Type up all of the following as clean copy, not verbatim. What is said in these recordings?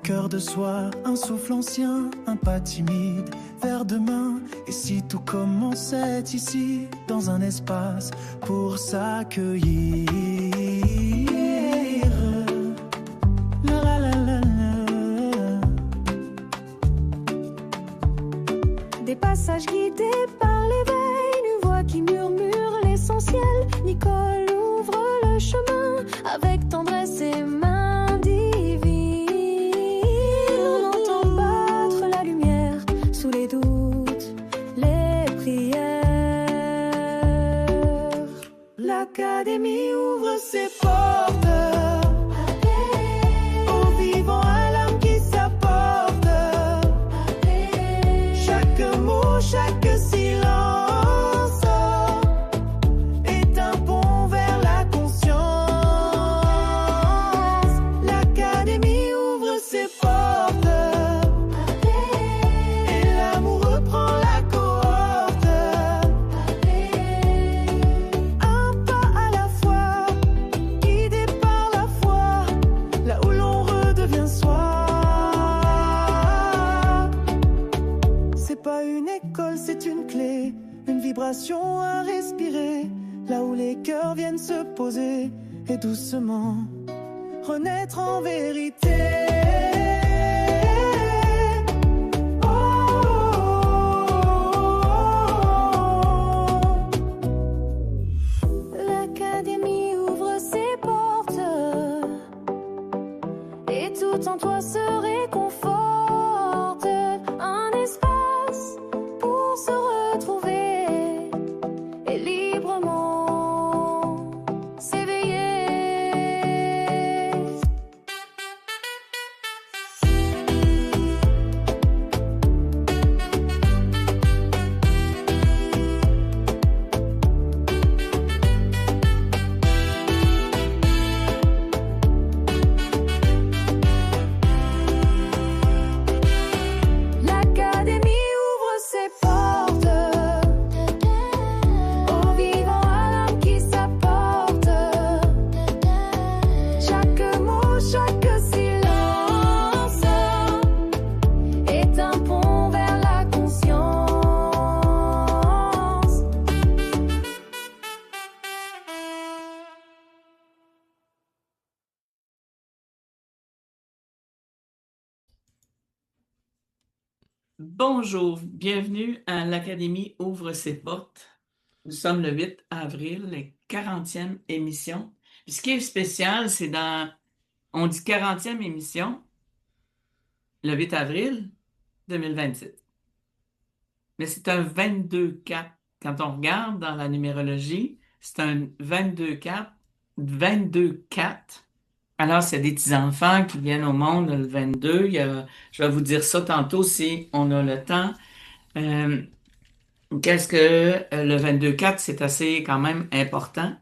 cœur de soie, un souffle ancien, un pas timide vers demain. Et si tout commençait ici, dans un espace pour s'accueillir. La la la la la. Des passages guidés par l'éveil, une voix qui murmure l'essentiel. Nicole ouvre le chemin avec tendresse et main divine. On entend battre la lumière sous les doutes, les prières. L'Académie ouvre ses portes aux vivants, à l'âme qui s'apporte. Chaque mot, chaque silence est un pont vers la conscience. L'Académie ouvre ses portes et l'amour reprend la cohorte. Un pas à la fois, guidé par la foi, là où l'on redevient soi. C'est pas une école, c'est une clé, une vibration à respirer, là où les cœurs viennent se poser et doucement renaître en vérité. Oh, L'Académie ouvre ses portes et tout en toi se réconforte. Un espace pour se retrouver et librement s'éveiller. L'Académie ouvre ses portes aux vivants, à l'âme qui s'apporte. Chaque mot, chaque silence est un pont vers la conscience. Bonjour, bienvenue à l'Académie ouvre ses portes. Nous sommes le 8 avril, la 40e émission. Puis ce qui est spécial, c'est on dit 40e émission, le 8 avril 2027. Mais c'est un 22-4. Quand on regarde dans la numérologie, c'est un 22-4, 22-4. Alors, c'est des petits-enfants qui viennent au monde le 22. Je vais vous dire ça tantôt si on a le temps. Qu'est-ce que le 22-4? C'est assez quand même important.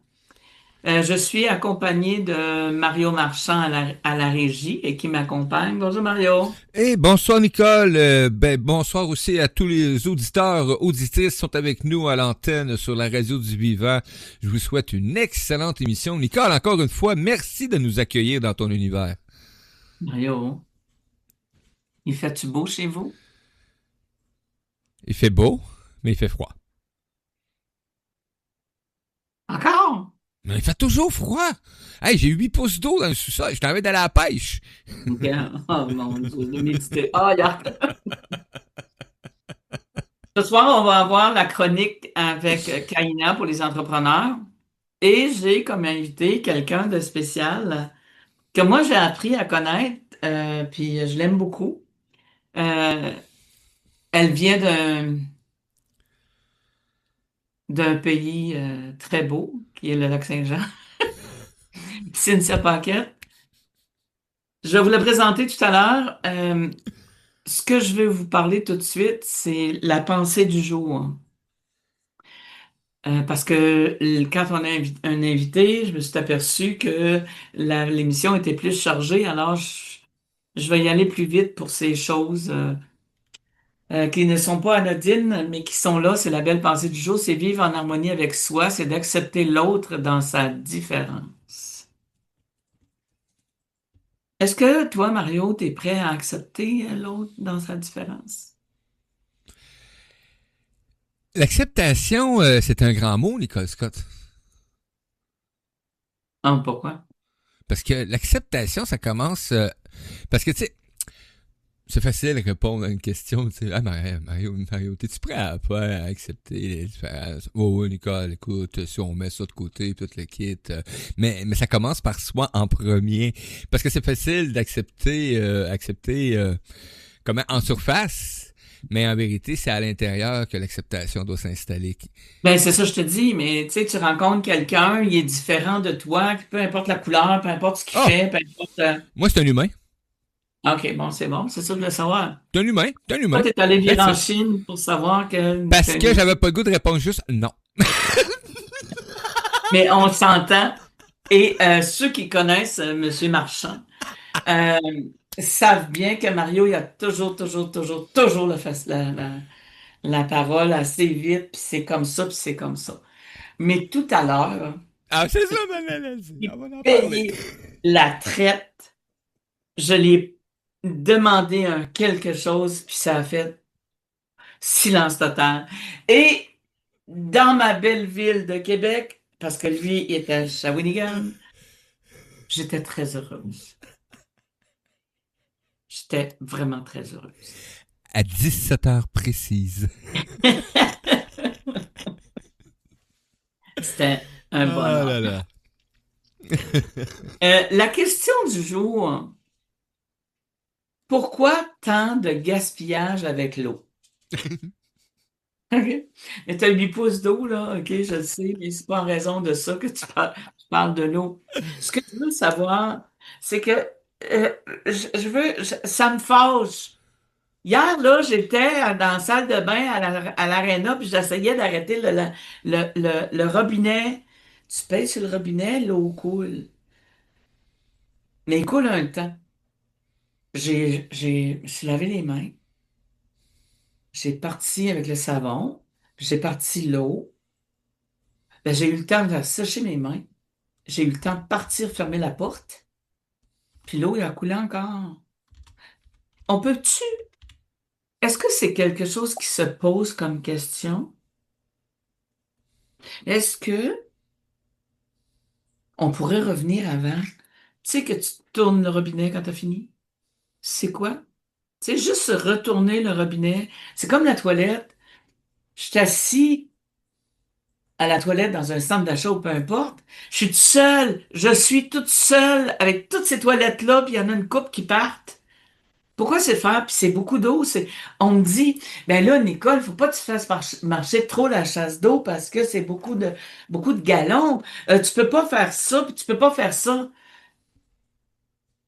Je suis accompagné de Mario Marchand à la régie et qui m'accompagne. Bonjour Mario. Et bonsoir Nicole, bonsoir aussi à tous les auditeurs, auditrices qui sont avec nous à l'antenne sur la radio du Vivant. Je vous souhaite une excellente émission. Nicole, encore une fois, merci de nous accueillir dans ton univers. Mario, il fait-tu beau chez vous? Il fait beau, mais il fait froid. Encore? Mais il fait toujours froid. Hey, j'ai 8 pouces d'eau dans le sous-sol, je t'en vais d'aller à la pêche. Oh mon Dieu, l'humidité. Oh, Ce soir, on va avoir la chronique avec Kaina pour les entrepreneurs. Et j'ai comme invité quelqu'un de spécial que moi, j'ai appris à connaître, puis je l'aime beaucoup. Elle vient d'un pays très beau, qui est le Lac-Saint-Jean. Cynthia Paquette. Je vais vous la présenter tout à l'heure. Ce que je vais vous parler tout de suite, c'est la pensée du jour. Parce que quand on a un invité, je me suis aperçu que l'émission était plus chargée, alors je vais y aller plus vite pour ces choses qui ne sont pas anodines, mais qui sont là. C'est la belle pensée du jour, c'est vivre en harmonie avec soi, c'est d'accepter l'autre dans sa différence. Est-ce que toi, Mario, tu es prêt à accepter l'autre dans sa différence? L'acceptation, c'est un grand mot, Nicole Scott. Ah, pourquoi? Parce que l'acceptation, ça commence... parce que, tu sais, c'est facile de répondre à une question. Tu sais, ah, Mario, t'es-tu prêt à pas accepter les différences? Oh, oui, Nicole, écoute, si on met ça de côté, tout le kit. Mais ça commence par soi en premier. Parce que c'est facile d'accepter, comme en surface. Mais en vérité, c'est à l'intérieur que l'acceptation doit s'installer. Ben, c'est ça, je te dis, mais tu sais, tu rencontres quelqu'un, il est différent de toi, peu importe la couleur, peu importe ce qu'il Ah! fait, peu importe. Moi, c'est un humain. OK, bon, c'est bon, c'est ça que je voulais savoir. C'est un humain. C'est un humain. Toi, t'es allé vivre That's en it. Chine pour savoir que Parce c'est un que humain. j'avais pas le goût de répondre juste non. Mais on s'entend. Et ceux qui connaissent Monsieur Marchand euh, savent bien que Mario, il a toujours la parole assez vite, puis c'est comme ça, puis c'est comme ça. Mais tout à l'heure, Ah, c'est ça, Mané. On il va en parler. payait la traite. Je lui ai demandé un quelque chose, puis ça a fait silence total. Et dans ma belle ville de Québec, parce que lui il était à Shawinigan, j'étais très heureuse. J'étais vraiment très heureuse. À 17 heures précises. C'était un Ah bonheur. là là. La question du jour, pourquoi tant de gaspillage avec l'eau? OK? Mais tu as 8 pouces d'eau, là, OK, je le sais, mais c'est pas en raison de ça que tu parles de l'eau. Ce que tu veux savoir, c'est que ça me fâche. Hier, là, j'étais dans la salle de bain à l'aréna, puis j'essayais d'arrêter le robinet. Tu pèses sur le robinet, l'eau coule. Mais il coule un temps. Je me suis lavé les mains. J'ai parti avec le savon. Puis j'ai parti l'eau. Ben, j'ai eu le temps de faire sécher mes mains. J'ai eu le temps de partir fermer la porte. Puis l'eau, il a coulé encore. On peut-tu? Est-ce que c'est quelque chose qui se pose comme question? Est-ce que on pourrait revenir avant? Tu sais que tu tournes le robinet quand t'as fini? C'est quoi? Tu sais, juste retourner le robinet. C'est comme la toilette. Je suis assis à la toilette dans un centre d'achat ou peu importe. Je suis toute seule. Je suis toute seule avec toutes ces toilettes-là, puis il y en a une couple qui partent. Pourquoi c'est faire? Puis c'est beaucoup d'eau. On me dit, ben là, Nicole, faut pas que tu fasses marcher trop la chasse d'eau parce que c'est beaucoup de gallons. Tu peux pas faire ça, puis tu peux pas faire ça.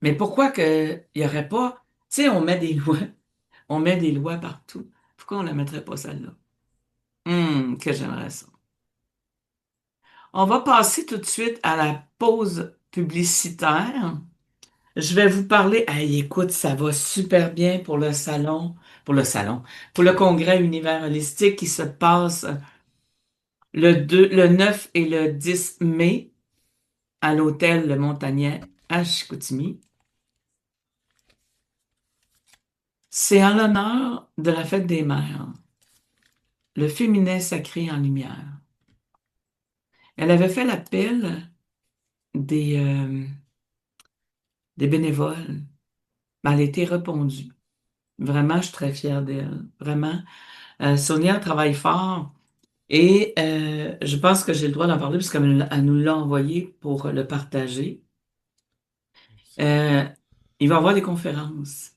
Mais pourquoi que il y aurait pas? Tu sais, on met des lois. On met des lois partout. Pourquoi on ne la mettrait pas celle-là? Que j'aimerais ça. On va passer tout de suite à la pause publicitaire. Je vais vous parler. Hey, écoute, ça va super bien pour le congrès Univers Holistique qui se passe le 9 et le 10 mai à l'hôtel Le Montagnet à Chicoutimi. C'est en l'honneur de la fête des mères, le féminin sacré en lumière. Elle avait fait l'appel des, euh, des bénévoles. Ben, elle a été répondue. Vraiment, je suis très fière d'elle. Vraiment. Sonia travaille fort et je pense que j'ai le droit d'en parler parce qu'elle nous l'a envoyé pour le partager. Euh, il va y avoir des conférences.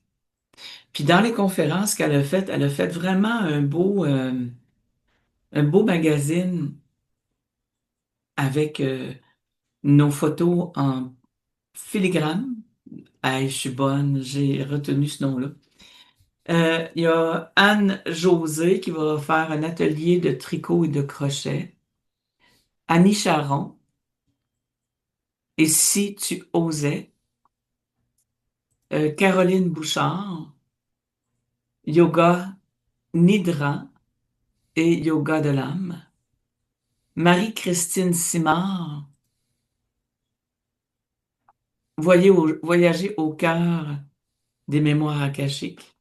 Puis dans les conférences qu'elle a faites, elle a fait vraiment un beau magazine avec nos photos en filigrane. Hey, je suis bonne, j'ai retenu ce nom-là. Il y a Anne-Josée qui va faire un atelier de tricot et de crochet. Annie Charon, et si tu osais, Caroline Bouchard, yoga Nidra et yoga de l'âme. Marie-Christine Simard, voyager au cœur des mémoires akashiques.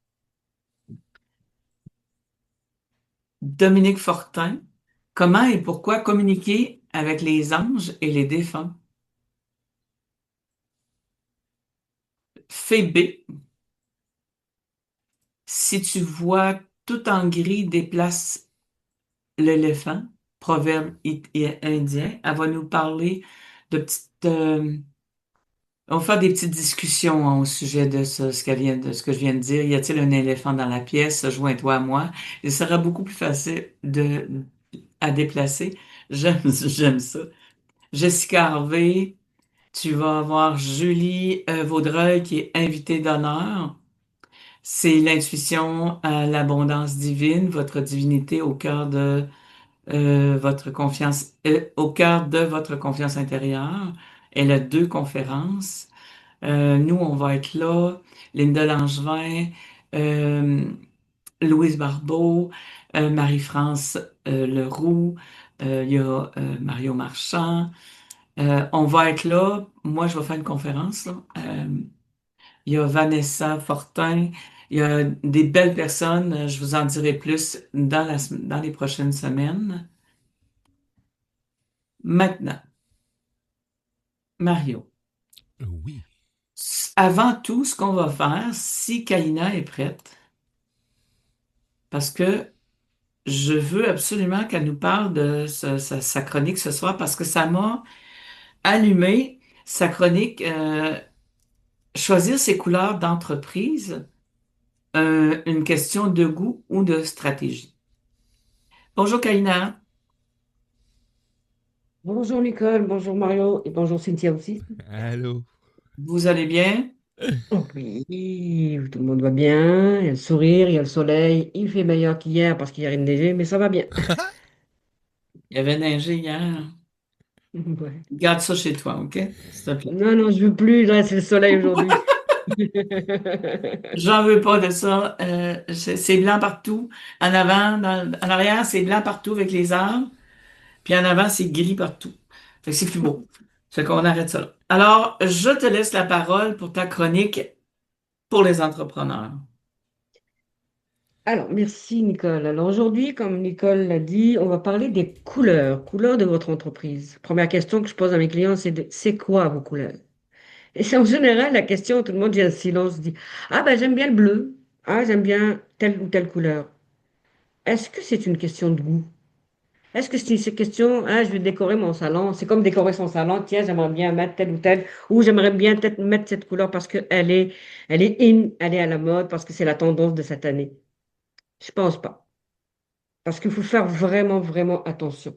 Dominique Fortin, comment et pourquoi communiquer avec les anges et les défunts? Phébé, si tu vois tout en gris, déplace l'éléphant, proverbe indien. Elle va nous parler de petites. On va faire des petites discussions au sujet de ce que je viens de dire. Y a-t-il un éléphant dans la pièce? Joins-toi à moi. Il sera beaucoup plus facile à déplacer. J'aime ça. Jessica Harvey, tu vas avoir Julie Vaudreuil qui est invitée d'honneur. C'est l'intuition à l'abondance divine, votre divinité au cœur de votre confiance intérieure. Elle a 2 conférences. Nous, on va être là. Linda Langevin, euh, Louise Barbeau, Marie-France Leroux, il y a Mario Marchand. On va être là. Moi, je vais faire une conférence, là. Il y a Vanessa Fortin. Il y a des belles personnes. Je vous en dirai plus dans les prochaines semaines. Maintenant, Mario, Oui. avant tout, ce qu'on va faire, si Kalina est prête, parce que je veux absolument qu'elle nous parle de sa chronique ce soir, parce que ça m'a allumé sa chronique Choisir ses couleurs d'entreprise, une question de goût ou de stratégie. Bonjour Kalina, Bonjour Nicole, bonjour Mario et bonjour Cynthia aussi. Allô? vous allez bien? Oui, tout le monde va bien, il y a le sourire, il y a le soleil, il fait meilleur qu'hier parce qu'il y a rien de neigé, mais ça va bien. Il y avait neigé hier. Ouais. Garde ça chez toi, OK? S'il te plaît. Non, non, je veux plus, là c'est le soleil aujourd'hui. J'en veux pas de ça. C'est blanc partout. En avant, en arrière, c'est blanc partout avec les arbres. Puis en avant, c'est gris partout. Fait que c'est plus beau. Fait qu'on arrête ça là. Alors, je te laisse la parole pour ta chronique pour les entrepreneurs. Alors, merci Nicole. Alors aujourd'hui, comme Nicole l'a dit, on va parler des couleurs de votre entreprise. Première question que je pose à mes clients, c'est quoi vos couleurs? Et c'est en général la question, tout le monde dit un silence, dit, ah ben j'aime bien le bleu, ah j'aime bien telle ou telle couleur. Est-ce que c'est une question de goût? Est-ce que c'est une question, ah, je vais décorer mon salon, c'est comme décorer son salon, tiens, j'aimerais bien mettre telle ou telle, ou j'aimerais bien peut-être mettre cette couleur parce elle est in, elle est à la mode, parce que c'est la tendance de cette année. Je pense pas. Parce qu'il faut faire vraiment, vraiment attention.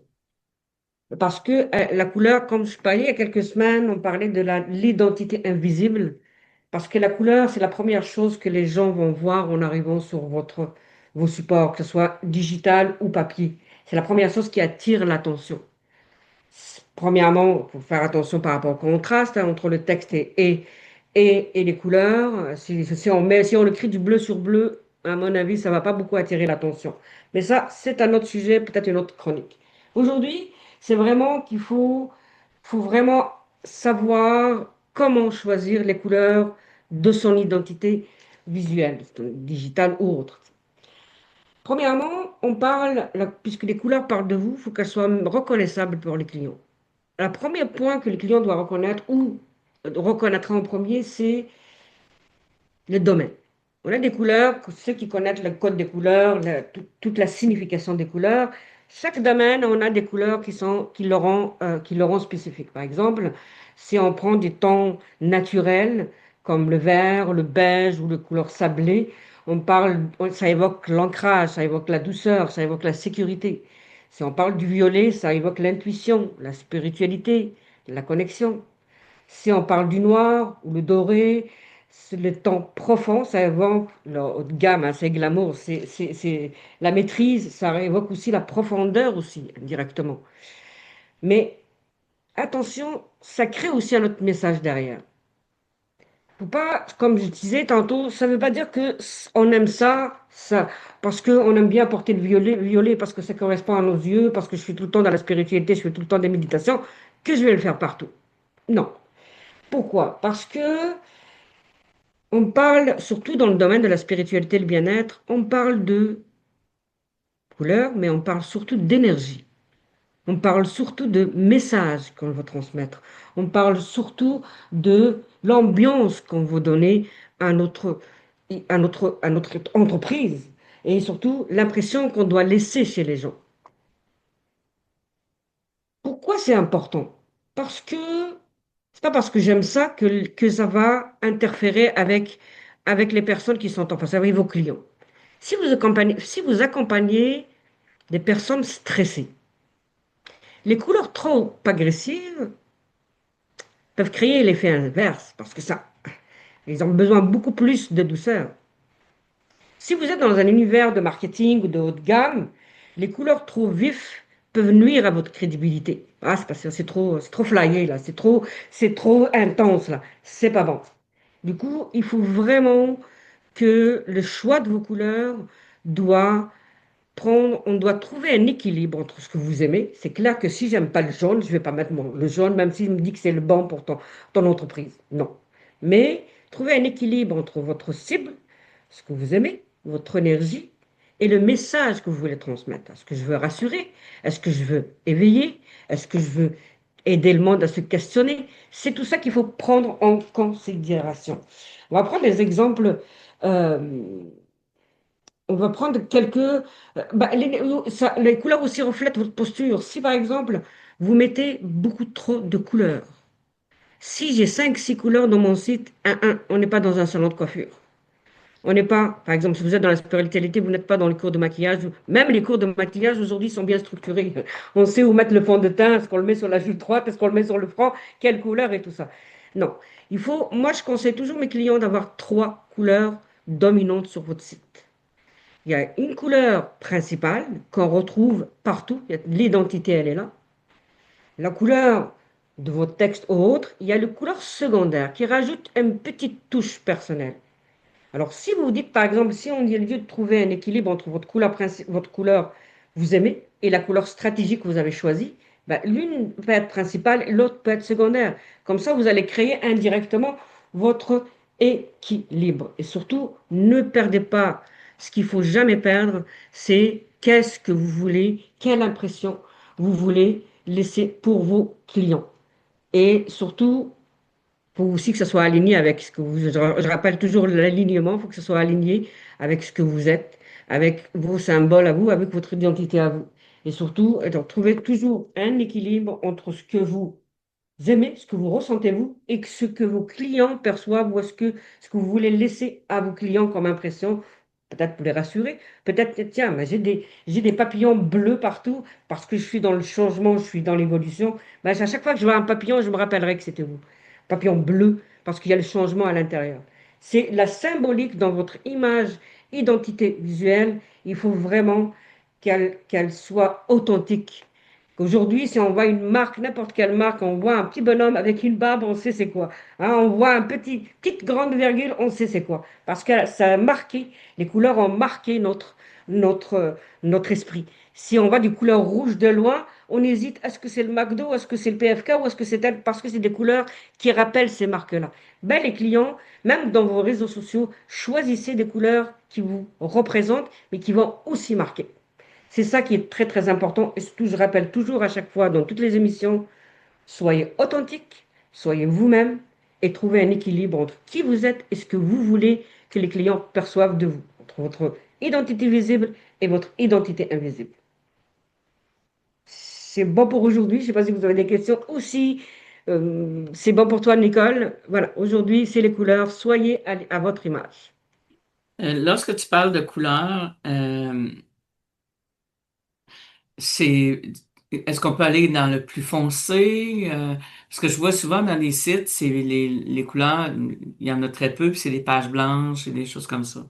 Parce que la couleur, comme je parlais il y a quelques semaines, on parlait de l'identité invisible. Parce que la couleur, c'est la première chose que les gens vont voir en arrivant sur vos supports, que ce soit digital ou papier. C'est la première chose qui attire l'attention. Premièrement, il faut faire attention par rapport au contraste entre le texte et les couleurs. Si on écrit du bleu sur bleu, à mon avis, ça ne va pas beaucoup attirer l'attention. Mais ça, c'est un autre sujet, peut-être une autre chronique. Aujourd'hui, c'est vraiment faut vraiment savoir comment choisir les couleurs de son identité visuelle, digitale ou autre. Premièrement, puisque les couleurs parlent de vous, il faut qu'elles soient reconnaissables pour les clients. Le premier point que le client doit reconnaître ou reconnaîtra en premier, c'est le domaine. On a des couleurs, ceux qui connaissent le code des couleurs, toute la signification des couleurs. Chaque domaine, on a des couleurs qui leur rendent spécifiques. Par exemple, si on prend des tons naturels, comme le vert, le beige ou le couleur sablée, ça évoque l'ancrage, ça évoque la douceur, ça évoque la sécurité. Si on parle du violet, ça évoque l'intuition, la spiritualité, la connexion. Si on parle du noir ou le doré, c'est le ton profond, ça évoque le haut de gamme, hein, c'est glamour, c'est la maîtrise, ça évoque aussi la profondeur aussi, indirectement. Mais attention, ça crée aussi un autre message derrière. Faut pas, comme je disais tantôt, ça ne veut pas dire que on aime ça, parce qu'on aime bien porter le violet, parce que ça correspond à nos yeux, parce que je suis tout le temps dans la spiritualité, je fais tout le temps des méditations, que je vais le faire partout. Non. Pourquoi? Parce que on parle, surtout dans le domaine de la spiritualité et le bien-être, on parle de couleur, mais on parle surtout d'énergie. On parle surtout de messages qu'on veut transmettre. On parle surtout de l'ambiance qu'on veut donner à notre entreprise. Et surtout l'impression qu'on doit laisser chez les gens. Pourquoi c'est important? Parce que c'est pas parce que j'aime ça que ça va interférer avec les personnes qui sont en face, avec vos clients. Si vous accompagnez des personnes stressées, les couleurs trop agressives peuvent créer l'effet inverse parce que ça, ils ont besoin beaucoup plus de douceur. Si vous êtes dans un univers de marketing ou de haute gamme, les couleurs trop vives peuvent nuire à votre crédibilité. Ah, c'est parce que c'est trop flyé là, c'est trop intense là, c'est pas bon. Du coup, il faut vraiment que le choix de vos couleurs doit on doit trouver un équilibre entre ce que vous aimez. C'est clair que si j'aime pas le jaune, je vais pas mettre le jaune, même s'il me dit que c'est le bon pour ton entreprise. Non. Mais trouver un équilibre entre votre cible, ce que vous aimez, votre énergie, et le message que vous voulez transmettre. Est-ce que je veux rassurer? Est-ce que je veux éveiller? Est-ce que je veux aider le monde à se questionner? C'est tout ça qu'il faut prendre en considération. On va prendre des exemples. On va prendre quelques... les couleurs aussi reflètent votre posture. Si par exemple, vous mettez beaucoup trop de couleurs, si j'ai 5, 6 couleurs dans mon site, on n'est pas dans un salon de coiffure. On n'est pas, par exemple, si vous êtes dans la spiritualité, vous n'êtes pas dans les cours de maquillage. Même les cours de maquillage aujourd'hui sont bien structurés. On sait où mettre le fond de teint, est-ce qu'on le met sur la joue droite, est-ce qu'on le met sur le front, quelle couleur et tout ça. Non, moi je conseille toujours mes clients d'avoir 3 couleurs dominantes sur votre site. Il y a une couleur principale qu'on retrouve partout. L'identité, elle est là. La couleur de votre texte ou autre, il y a la couleur secondaire qui rajoute une petite touche personnelle. Alors, si vous dites, par exemple, si on dit lieu de trouver un équilibre entre votre couleur vous aimez et la couleur stratégique que vous avez choisie, ben, l'une peut être principale et l'autre peut être secondaire. Comme ça, vous allez créer indirectement votre équilibre. Et surtout, ne perdez pas. Ce qu'il faut jamais perdre, c'est qu'est-ce que vous voulez, quelle impression vous voulez laisser pour vos clients. Et surtout, il faut aussi que ça soit aligné avec ce que vous... Je rappelle toujours l'alignement, il faut que ce soit aligné avec ce que vous êtes, avec vos symboles à vous, avec votre identité à vous. Et surtout, trouver toujours un équilibre entre ce que vous aimez, ce que vous ressentez vous, et ce que vos clients perçoivent, ou ce que vous voulez laisser à vos clients comme impression, peut-être pour les rassurer, peut-être, tiens, mais j'ai des papillons bleus partout, parce que je suis dans le changement, je suis dans l'évolution. Ben, à chaque fois que je vois un papillon, je me rappellerai que c'était vous. Papillon bleu, parce qu'il y a le changement à l'intérieur. C'est la symbolique dans votre image, identité visuelle, il faut vraiment qu'elle soit authentique. Aujourd'hui, si on voit une marque, n'importe quelle marque, on voit un petit bonhomme avec une barbe, on sait c'est quoi. Hein, on voit un petite grande virgule, on sait c'est quoi. Parce que ça a marqué, les couleurs ont marqué notre esprit. Si on voit des couleurs rouges de loin, on hésite, est-ce que c'est le McDo, est-ce que c'est le PFK ou est-ce que c'est tel, parce que c'est des couleurs qui rappellent ces marques-là. Ben, les clients, même dans vos réseaux sociaux, choisissez des couleurs qui vous représentent, mais qui vont aussi marquer. C'est ça qui est très très important et surtout je rappelle toujours à chaque fois dans toutes les émissions, soyez authentique, soyez vous-même et trouvez un équilibre entre qui vous êtes et ce que vous voulez que les clients perçoivent de vous, entre votre identité visible et votre identité invisible. C'est bon pour aujourd'hui, je ne sais pas si vous avez des questions aussi. C'est bon pour toi Nicole. Voilà, aujourd'hui c'est les couleurs, soyez à votre image. Lorsque tu parles de couleurs, c'est, est-ce qu'on peut aller dans le plus foncé? Parce que je vois souvent dans les sites, c'est les couleurs, il y en a très peu, puis c'est des pages blanches et des choses comme ça.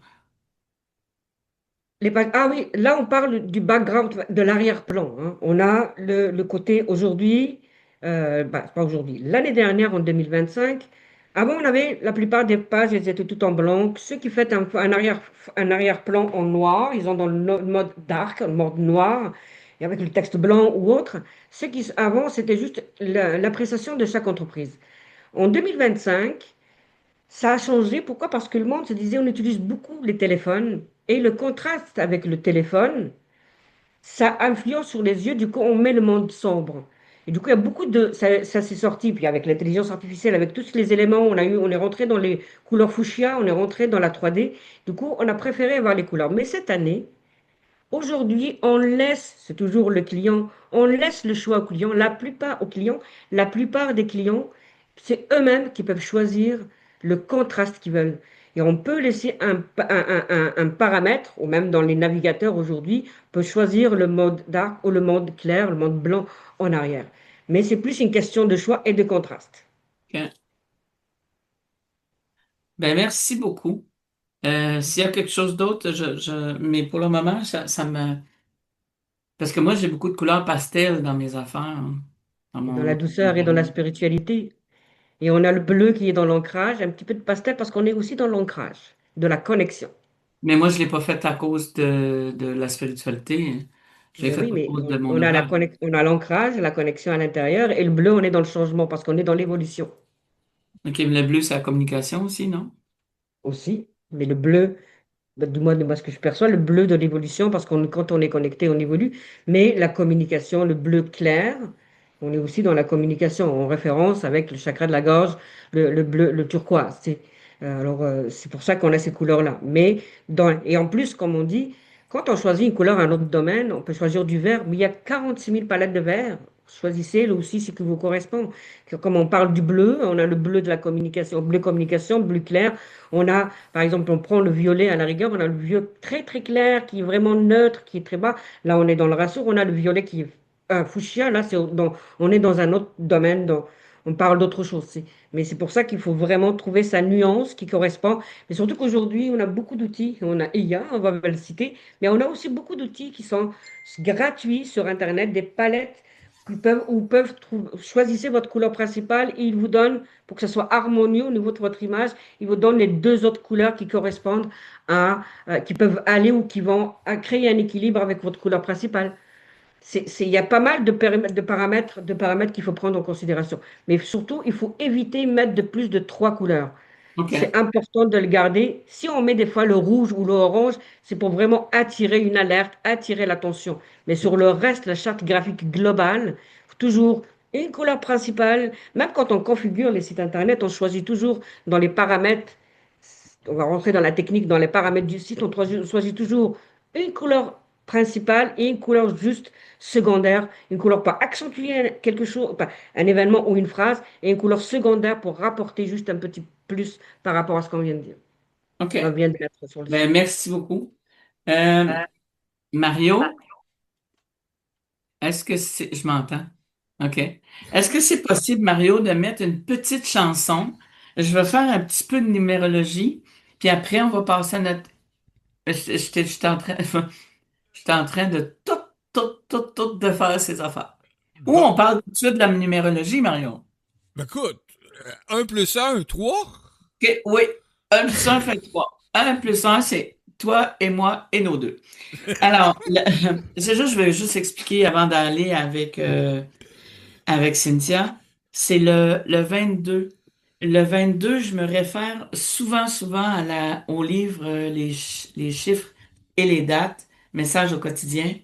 Ah oui, là on parle du background, de l'arrière-plan. Hein. On a le côté aujourd'hui, pas aujourd'hui, l'année dernière en 2025. Avant on avait la plupart des pages, elles étaient toutes en blanc. Ceux qui font un arrière-plan en noir, ils ont dans le mode dark, le mode noir, et avec le texte blanc ou autre. Avant c'était juste l'appréciation de chaque entreprise. En 2025, ça a changé. Pourquoi? Parce que le monde se disait on utilise beaucoup les téléphones et le contraste avec le téléphone, ça influence sur les yeux. Du coup, on met le monde sombre. Et du coup, il y a beaucoup de... Ça s'est sorti. Puis avec l'intelligence artificielle, avec tous les éléments, on est rentré dans les couleurs fuchsia, on est rentré dans la 3D. Du coup, on a préféré avoir les couleurs. Mais cette année, aujourd'hui, on laisse, c'est toujours le client, on laisse le choix la plupart des clients, c'est eux-mêmes qui peuvent choisir le contraste qu'ils veulent. Et on peut laisser un paramètre, ou même dans les navigateurs aujourd'hui, on peut choisir le mode dark ou le mode clair, le mode blanc en arrière. Mais c'est plus une question de choix et de contraste. OK. Ben, merci beaucoup. S'il y a quelque chose d'autre, mais pour le moment, ça me... Parce que moi, j'ai beaucoup de couleurs pastel dans mes affaires, hein, dans Et dans la mon douceur et dans la appareil. spiritualité. Et on a le bleu qui est dans l'ancrage, un petit peu de pastel parce qu'on est aussi dans l'ancrage, de la connexion. Mais moi, je ne l'ai pas fait à cause de la spiritualité. Je l'ai Ben fait oui, à mais cause de mon on a horaire. on a l'ancrage, la connexion à l'intérieur, et le bleu, on est dans le changement parce qu'on est dans l'évolution OK, mais le bleu, c'est la communication aussi, non? aussi. Mais le bleu, ben, du moins de moi ce que je perçois, le bleu de l'évolution, parce qu'on quand on est connecté, on évolue. Mais la communication, le bleu clair, on est aussi dans la communication en référence avec le chakra de la gorge, le bleu, le turquoise. C'est pour ça qu'on a ces couleurs-là. Et en plus, comme on dit, quand on choisit une couleur à un autre domaine, on peut choisir du vert, mais il y a 46 000 palettes de vert. Choisissez là aussi ce qui vous correspond. Comme on parle du bleu, on a le bleu de la communication, bleu clair. On a, par exemple, on prend le violet à la rigueur, on a le violet très très clair qui est vraiment neutre, qui est très bas. Là, on est dans le rasour, on a le violet qui est un fuchsia. Là, on est dans un autre domaine, on parle d'autre chose. Mais c'est pour ça qu'il faut vraiment trouver sa nuance qui correspond. Mais surtout qu'aujourd'hui, on a beaucoup d'outils. On a IA, on va le citer, mais on a aussi beaucoup d'outils qui sont gratuits sur Internet, des palettes choisissez votre couleur principale et il vous donne, pour que ce soit harmonieux au niveau de votre image, il vous donne les deux autres couleurs qui correspondent qui peuvent aller ou qui vont créer un équilibre avec votre couleur principale. Il y a pas mal de paramètres qu'il faut prendre en considération. Mais surtout, il faut éviter de mettre de plus de trois couleurs. OK. C'est important de le garder. Si on met des fois le rouge ou l'orange, c'est pour vraiment attirer une alerte, attirer l'attention. Mais sur le reste, la charte graphique globale, toujours une couleur principale. Même quand on configure les sites Internet, on choisit toujours dans les paramètres, on va rentrer dans la technique, dans les paramètres du site, choisit toujours une couleur principale et une couleur juste secondaire, une couleur pour accentuer quelque chose, pas un événement ou une phrase, et une couleur secondaire pour rapporter juste un petit plus par rapport à ce qu'on vient de dire. On OK. vient de mettre sur le Ben, site. merci beaucoup. Euh, Mario, est-ce que c'est... Je m'entends. OK. Est-ce que c'est possible, Mario, de mettre une petite chanson? Je vais faire un petit peu de numérologie, puis après, on va passer à notre... J'étais en train... J'étais en train de tout de faire ces affaires. Ou Bon, on parle tout de suite de la numérologie, Mario. ben écoute, 1 plus 1, 3. OK, oui. Un plus un fait trois. Un plus un, c'est toi et moi et nos deux. Alors, c'est juste, je vais juste expliquer avant d'aller avec Cynthia. C'est le 22. Le 22, je me réfère souvent au livre les chiffres et les dates, messages au quotidien,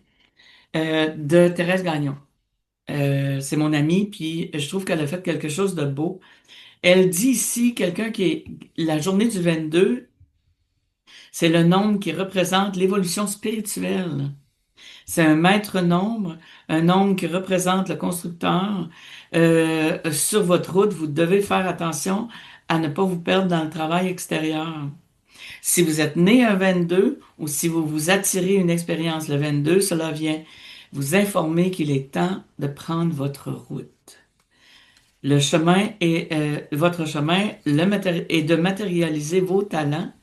de Thérèse Gagnon. C'est mon amie, puis je trouve qu'elle a fait quelque chose de beau. Elle dit ici, quelqu'un qui est la journée du 22, c'est le nombre qui représente l'évolution spirituelle. C'est un maître nombre, un nombre qui représente le constructeur. Sur votre route, vous devez faire attention à ne pas vous perdre dans le travail extérieur. Si vous êtes né un 22 ou si vous vous attirez une expérience le 22, cela vient vous informer qu'il est temps de prendre votre route. Le chemin est votre chemin est de matérialiser vos talents,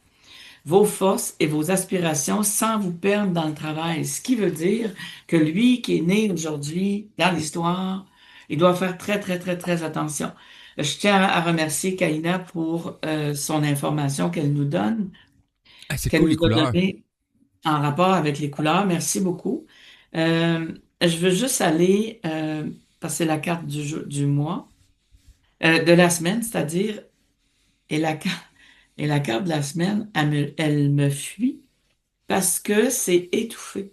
vos forces et vos aspirations sans vous perdre dans le travail. Ce qui veut dire que lui qui est né aujourd'hui dans l'histoire, il doit faire très attention. Je tiens à remercier Kaina pour son information Ah, c'est qu'elle cool les nous a couleurs. donnée en rapport avec les couleurs. Merci beaucoup. Je veux juste aller passer la carte du mois. de la semaine, c'est-à-dire, et la, ca- et la carte de la semaine, elle me fuit parce que c'est étouffé.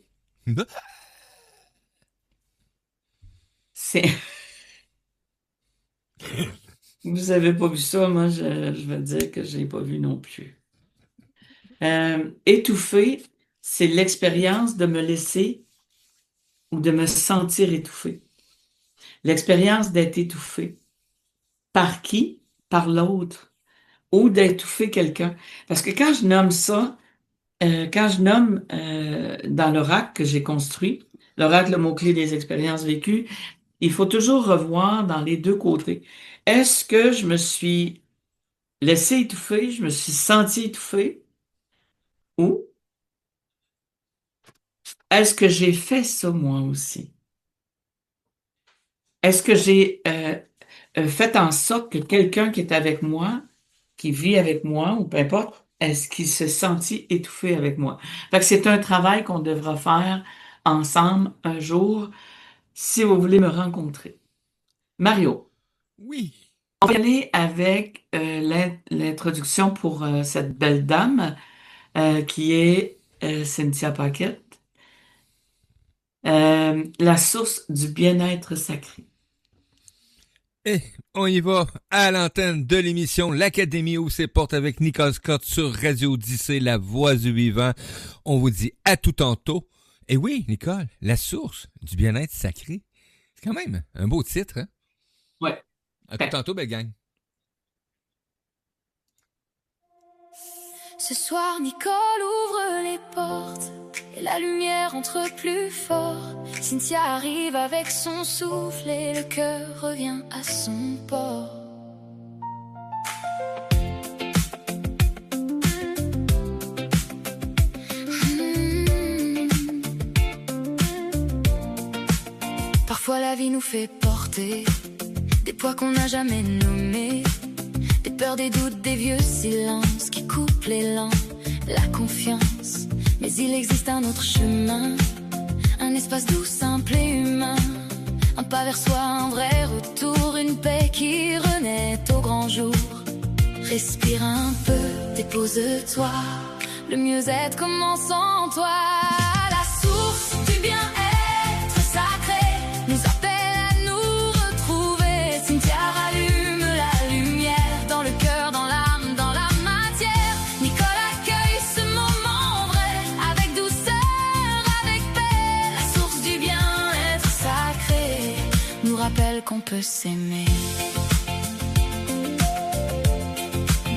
C'est, vous avez pas vu ça, moi, je vais dire que je l'ai pas vu non plus. Étouffé, c'est l'expérience de me laisser ou de me sentir étouffé. L'expérience d'être étouffé. Par qui? Par l'autre. Ou d'étouffer quelqu'un. Parce que quand je nomme ça, quand je nomme dans l'oracle que j'ai construit, l'oracle, le mot-clé des expériences vécues, il faut toujours revoir dans les deux côtés. Est-ce que je me suis laissé étouffer, je me suis senti étouffé, ou est-ce que j'ai fait ça moi aussi? Est-ce que j'ai fait en sorte que quelqu'un qui est avec moi, qui vit avec moi, ou peu importe, est-ce qu'il se sentit étouffé avec moi? Fait que c'est un travail qu'on devra faire ensemble un jour si vous voulez me rencontrer. Mario, Oui. on va y aller avec l'introduction pour cette belle dame qui est Cynthia Paquette, la source du bien-être sacré. Et on y va à l'antenne de l'émission L'Académie ouvre ses portes avec Nicole Scott sur Radio Odyssée, la voix du vivant. On vous dit à tout tantôt. Et oui, Nicole, la source du bien-être sacré. C'est quand même un beau titre, hein? Ouais. À tout tantôt, belle gang. Ce soir, Nicole ouvre les portes et la lumière entre plus fort. Cynthia arrive avec son souffle et le cœur revient à son port. Parfois la vie nous fait porter des poids qu'on n'a jamais nommés, des peurs, des doutes, des vieux silences qui coupent l'élan, la confiance. Mais il existe un autre chemin, un espace doux, simple et humain, un pas vers soi, un vrai retour, une paix qui renaît au grand jour. Respire un peu, dépose-toi, le mieux-être commence en toi. La source du bien-être sacré nous appelle à nous retrouver. Cynthia rallume la lumière dans le cœur, dans l'âme, dans la matière. Nicole accueille ce moment vrai avec douceur, avec paix. La source du bien-être sacré nous rappelle qu'on peut s'aimer.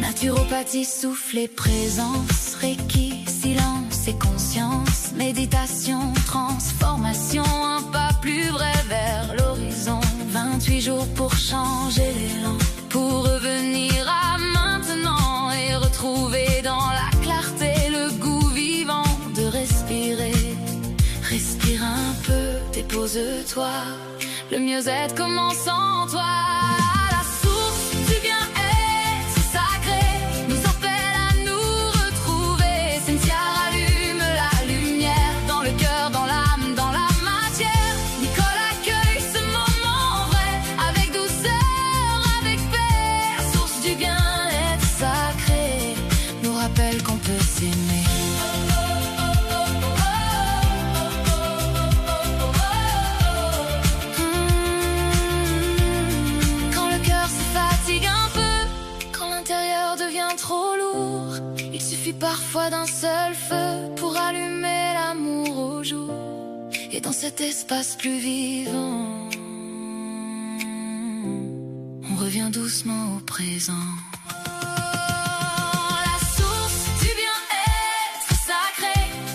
Naturopathie, souffle et présence, Reiki, silence et conscience, méditation, transformation, un pas plus vrai vers l'horizon. 28 jours pour changer l'élan, pour revenir à maintenant et retrouver dans la clarté le goût vivant de respirer. Respire un peu, dépose-toi, le mieux-être commence en toi. Qu'on peut s'aimer. Quand le cœur se fatigue un peu, quand l'intérieur devient trop lourd, il suffit parfois d'un seul feu pour allumer l'amour au jour. Et dans cet espace plus vivant, on revient doucement au présent.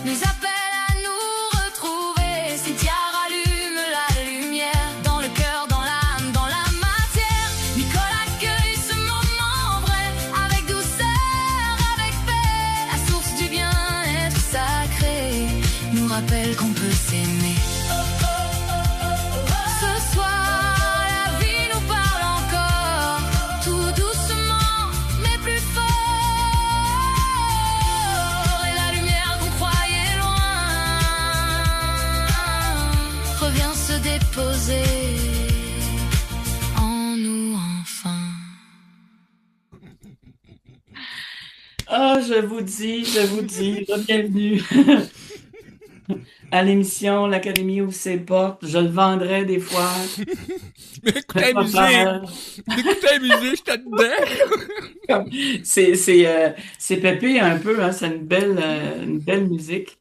Nous appelle à nous retrouver. Cynthia rallume la lumière dans le cœur, dans l'âme, dans la matière. Nicole accueille ce moment vrai avec douceur, avec paix. La source du bien-être sacré nous rappelle qu'on peut s'aimer. Ce soir, la vie nous parle encore, tout doucement, mais plus fort. Revient se déposer en nous enfin. Ah, je vous dis, bienvenue à l'émission L'Académie ouvre ses portes. Je le vendrai des fois. Mais écoute Fais la pas musique! peur. Écoute la musique, j'étais dedans! Comme- c'est pépé un peu, hein, c'est une belle musique.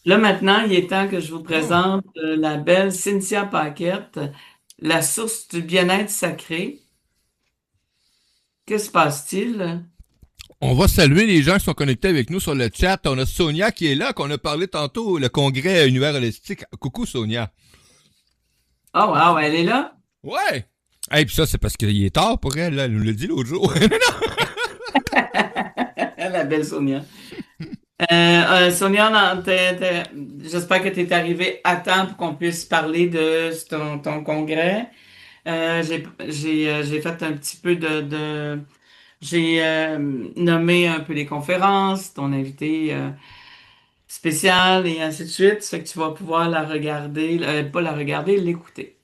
Là, maintenant, il est temps que je vous Oh. présente la belle Cynthia Paquette, la source du bien-être sacré. Que se passe-t-il? On va saluer les gens qui sont connectés avec nous sur le chat. On a Sonia qui est là, qu'on a parlé tantôt, le congrès univers holistique. Coucou Sonia. Oh, wow, elle est là? Ouais! Et puis ça, c'est parce qu'il est tard pour elle, là. Elle nous l'a dit l'autre jour. La belle Sonia. Sonia, j'espère que tu es arrivée à temps pour qu'on puisse parler de ton congrès. J'ai fait un petit peu j'ai nommé un peu les conférences, ton invité spécial et ainsi de suite. Ça fait que tu vas pouvoir la regarder, pas la regarder, l'écouter.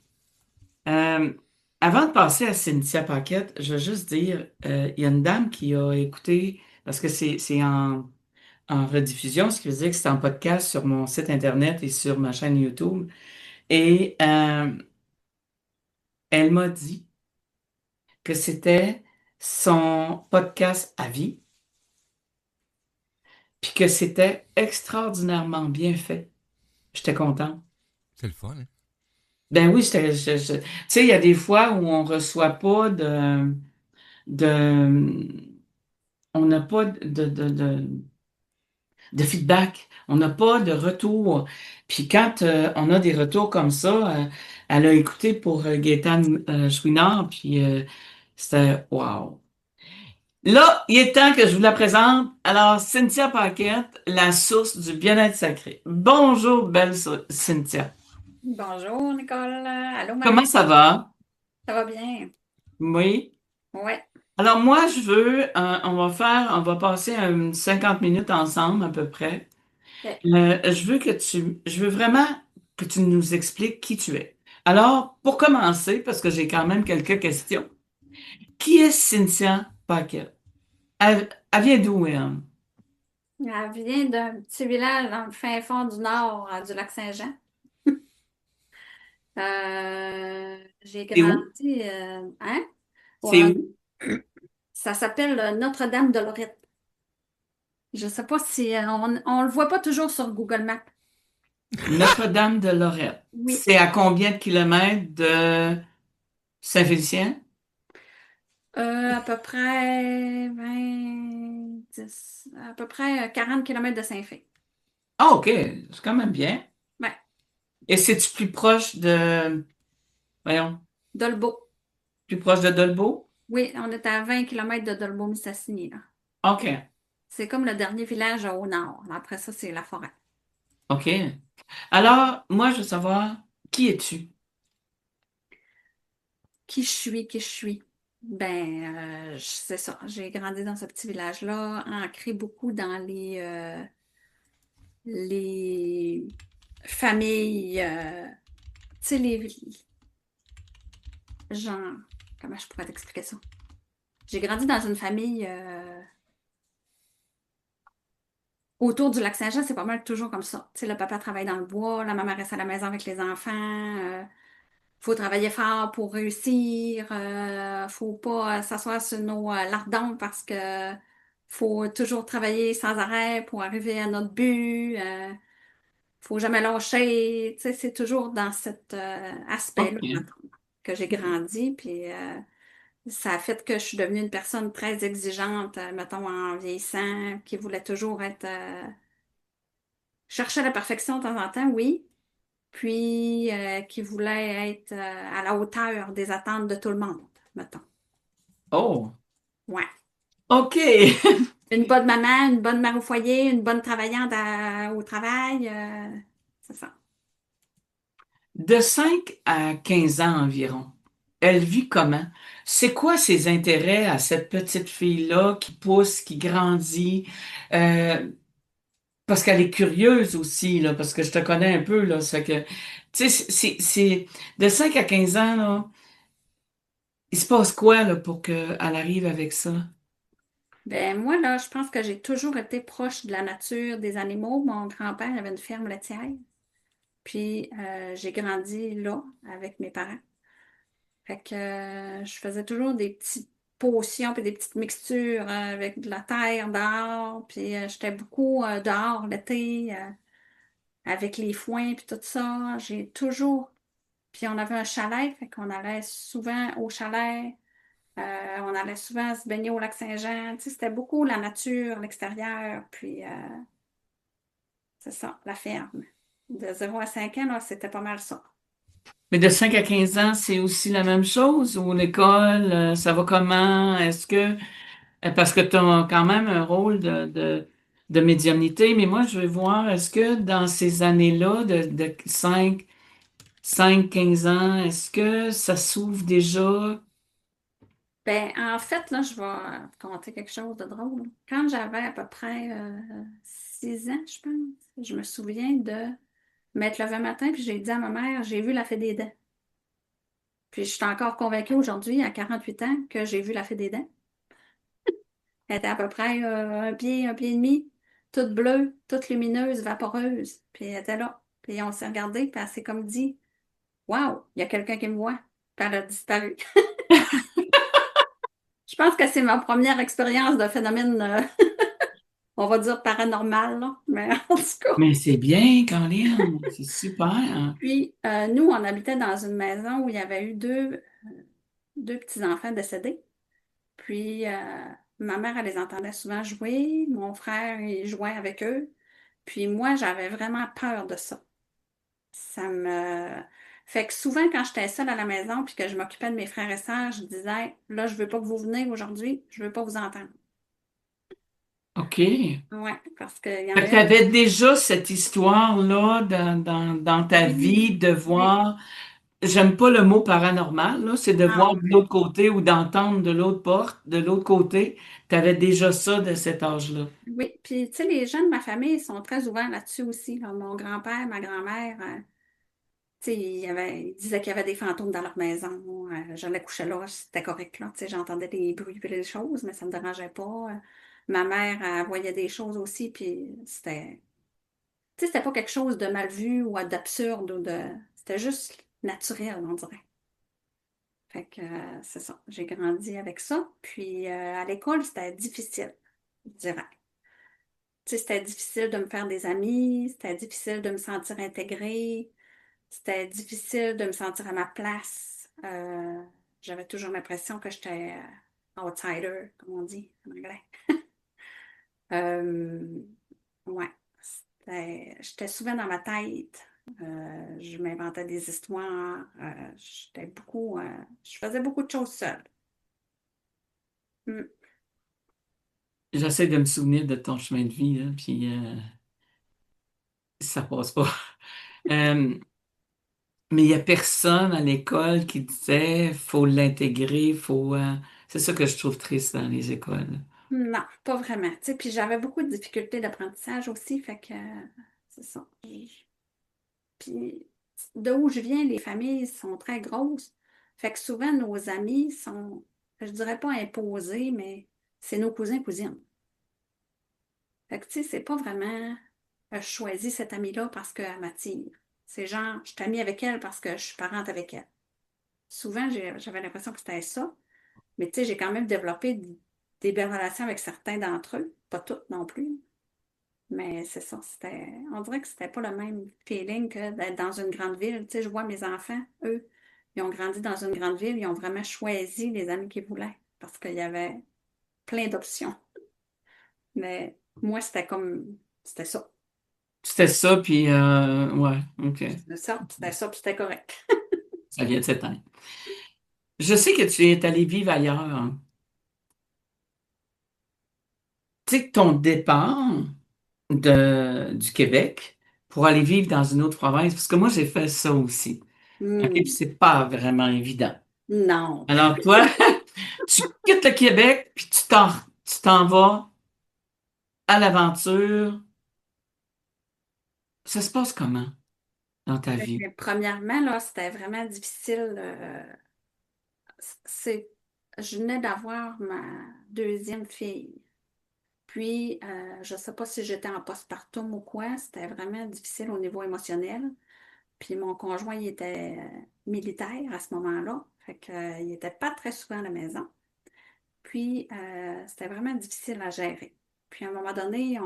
Euh, Avant de passer à Cynthia Paquette, je veux juste dire, il y a une dame qui a écouté, parce que c'est en rediffusion, ce qui veut dire que c'est en podcast sur mon site Internet et sur ma chaîne YouTube. Et elle m'a dit que c'était son podcast à vie, puis que c'était extraordinairement bien fait. J'étais content. C'est le fun, hein? Ben oui, tu sais, il y a des fois où on reçoit pas de, on n'a pas de feedback. On n'a pas de retour. Puis quand on a des retours comme ça, elle a écouté pour Gaétane Chouinard, puis c'était wow. Là, il est temps que je vous la présente. Alors, Cynthia Paquette, la source du bien-être sacré. Bonjour, belle Cynthia. Bonjour Nicole. Allô Comment Marie. ça va? Ça va bien? Oui. Ouais. Alors, moi, on va passer 50 minutes ensemble à peu près. Ok. Je veux vraiment que tu nous expliques qui tu es. Alors, pour commencer, parce que j'ai quand même quelques questions, qui est Cynthia Paquette? Elle vient d'où, elle? Elle vient d'un petit village dans le fin fond du nord du lac Saint-Jean. J'ai C'est où? grandi, hein? C'est Ouais. où? Ça s'appelle Notre-Dame de Lorette. Je sais pas si on le voit pas toujours sur Google Maps. Notre-Dame-de-Lorette. Oui. C'est à combien de kilomètres de Saint-Félicien? À peu près 20, 10, à peu près 40 kilomètres de Saint-Fé. Ah, OK. C'est quand même bien. Ouais. Et c'est-tu plus proche voyons, Dolbeau. plus proche de Dolbeau? Oui, on est à 20 kilomètres de Dolbeau-Mistassini, là. OK. C'est comme le dernier village au nord. Après ça, c'est la forêt. OK. Alors, moi, je veux savoir, qui es-tu? Qui je suis? C'est ça. J'ai grandi dans ce petit village-là, ancré beaucoup dans les familles, tu sais, les gens, comment je pourrais t'expliquer ça? J'ai grandi dans une famille autour du lac Saint-Jean, c'est pas mal toujours comme ça. Tu sais, le papa travaille dans le bois, la maman reste à la maison avec les enfants. Faut travailler fort pour réussir. Faut pas s'asseoir sur nos lardons parce que faut toujours travailler sans arrêt pour arriver à notre but. Faut jamais lâcher. Tu sais, c'est toujours dans cet aspect-là, OK. mettons, que j'ai grandi. Puis ça a fait que je suis devenue une personne très exigeante, mettons, en vieillissant, qui voulait toujours être chercher la perfection de temps en temps, oui, puis qui voulait être à la hauteur des attentes de tout le monde, mettons. Oh, Ouais. OK. Une bonne maman, une bonne mère au foyer, une bonne travaillante au travail, c'est ça. De 5 à 15 ans environ, elle vit comment? C'est quoi ses intérêts à cette petite fille-là qui pousse, qui grandit? Euh, Parce qu'elle est curieuse aussi, là, parce que je te connais un peu, là. C'est que, tu sais, de 5 à 15 ans, là, il se passe quoi, là, pour qu'elle arrive avec ça? Ben moi, là, je pense que j'ai toujours été proche de la nature, des animaux. Mon grand-père avait une ferme laitière. Puis j'ai grandi là avec mes parents. Fait que je faisais toujours des petites potions puis des petites mixtures avec de la terre dehors. Puis j'étais beaucoup dehors l'été avec les foins puis tout ça. J'ai toujours. Puis on avait un chalet, fait qu'on allait souvent au chalet. On allait souvent se baigner au lac Saint-Jean. Tu sais, c'était beaucoup la nature, l'extérieur. Puis c'est ça, la ferme. De 0 à 5 ans, là, c'était pas mal ça. Mais de 5 à 15 ans, c'est aussi la même chose ou l'école, ça va comment? Est-ce que, parce que tu as quand même un rôle de médiumnité, mais moi, je veux voir, est-ce que dans ces années-là, de 15 ans, est-ce que ça s'ouvre déjà? Ben, en fait, là, je vais compter quelque chose de drôle. Quand j'avais à peu près 6 ans, je pense, je me souviens de m'être levée un matin, puis j'ai dit à ma mère, j'ai vu la fée des dents. Puis je suis encore convaincue aujourd'hui, à 48 ans, que j'ai vu la fée des dents. Elle était à peu près un pied et demi, toute bleue, toute lumineuse, vaporeuse. Puis elle était là. Puis on s'est regardé, puis elle s'est comme dit, waouh, il y a quelqu'un qui me voit. Puis elle a disparu. Je pense que c'est ma première expérience de phénomène, on va dire paranormal, là. Mais en tout cas. Mais c'est bien, Caroline, c'est super. Puis nous, on habitait dans une maison où il y avait eu deux petits-enfants décédés. Puis ma mère, elle les entendait souvent jouer. Mon frère, il jouait avec eux. Puis moi, j'avais vraiment peur de ça. Ça me... Fait que souvent, quand j'étais seule à la maison puis que je m'occupais de mes frères et sœurs, je disais, là, je veux pas que vous veniez aujourd'hui, je veux pas vous entendre. OK. Fait Ouais, parce qu'il y en que a tu une. avais déjà cette histoire-là dans ta Oui, vie de oui. voir, j'aime pas le mot paranormal, là, c'est de Ah voir de l'autre côté ou d'entendre de l'autre porte, de l'autre côté. Tu avais déjà ça de cet âge-là. oui, puis tu sais, les gens de ma famille sont très ouverts là-dessus aussi, là. Mon grand-père, ma grand-mère, tu sais, ils disaient qu'il y avait des fantômes dans leur maison. J'allais coucher là, c'était correct, là. Tu sais, j'entendais des bruits et des choses, mais ça me dérangeait pas. Ma mère, elle voyait des choses aussi, puis tu sais, c'était pas quelque chose de mal vu ou d'absurde ou de... C'était juste naturel, on dirait. Fait que c'est ça. J'ai grandi avec ça. Puis à l'école, c'était difficile, je dirais. Tu sais, c'était difficile de me faire des amis, c'était difficile de me sentir intégrée, c'était difficile de me sentir à ma place. J'avais toujours l'impression que j'étais outsider, comme on dit en anglais. Euh, ouais, j'étais souvent dans ma tête. Je m'inventais des histoires. Je faisais beaucoup de choses seule. Mm. J'essaie de me souvenir de ton chemin de vie, là, puis ça passe pas. Euh, mais il y a personne à l'école qui disait faut l'intégrer, faut. C'est ça que je trouve triste dans les écoles. Non, pas vraiment. Tu sais, puis j'avais beaucoup de difficultés d'apprentissage aussi, fait que c'est ça. Puis de où je viens, les familles sont très grosses. Fait que souvent, nos amis sont, je dirais pas imposés, mais c'est nos cousins, cousines. Fait que tu sais, c'est pas vraiment je choisis cette amie-là parce qu'elle m'attire. C'est genre, je suis amie avec elle parce que je suis parente avec elle. Souvent, j'avais l'impression que c'était ça. Mais tu sais, j'ai quand même développé des belles relations avec certains d'entre eux. Pas toutes non plus. Mais c'est ça, on dirait que c'était pas le même feeling que d'être dans une grande ville. Tu sais, je vois mes enfants, eux, ils ont grandi dans une grande ville, ils ont vraiment choisi les amis qu'ils voulaient parce qu'il y avait plein d'options. Mais moi, c'était ça. C'était ça, puis ouais, OK. C'était ça, puis c'était correct. Ça vient de s'éteindre. Je sais que tu es allé vivre ailleurs, hein. Tu sais que ton départ du Québec pour aller vivre dans une autre province, parce que moi, j'ai fait ça aussi. OK, puis Hmm, c'est pas vraiment évident. non. Alors, toi, tu quittes le Québec, puis tu t'en vas à l'aventure. Ça se passe comment dans ta vie? Mais premièrement, là, c'était vraiment difficile. C'est, je venais d'avoir ma deuxième fille. Puis, je ne sais pas si j'étais en postpartum ou quoi, c'était vraiment difficile au niveau émotionnel. Puis mon conjoint, il était militaire à ce moment-là, fait qu'il n'était pas très souvent à la maison. Puis, c'était vraiment difficile à gérer. Puis, à un moment donné,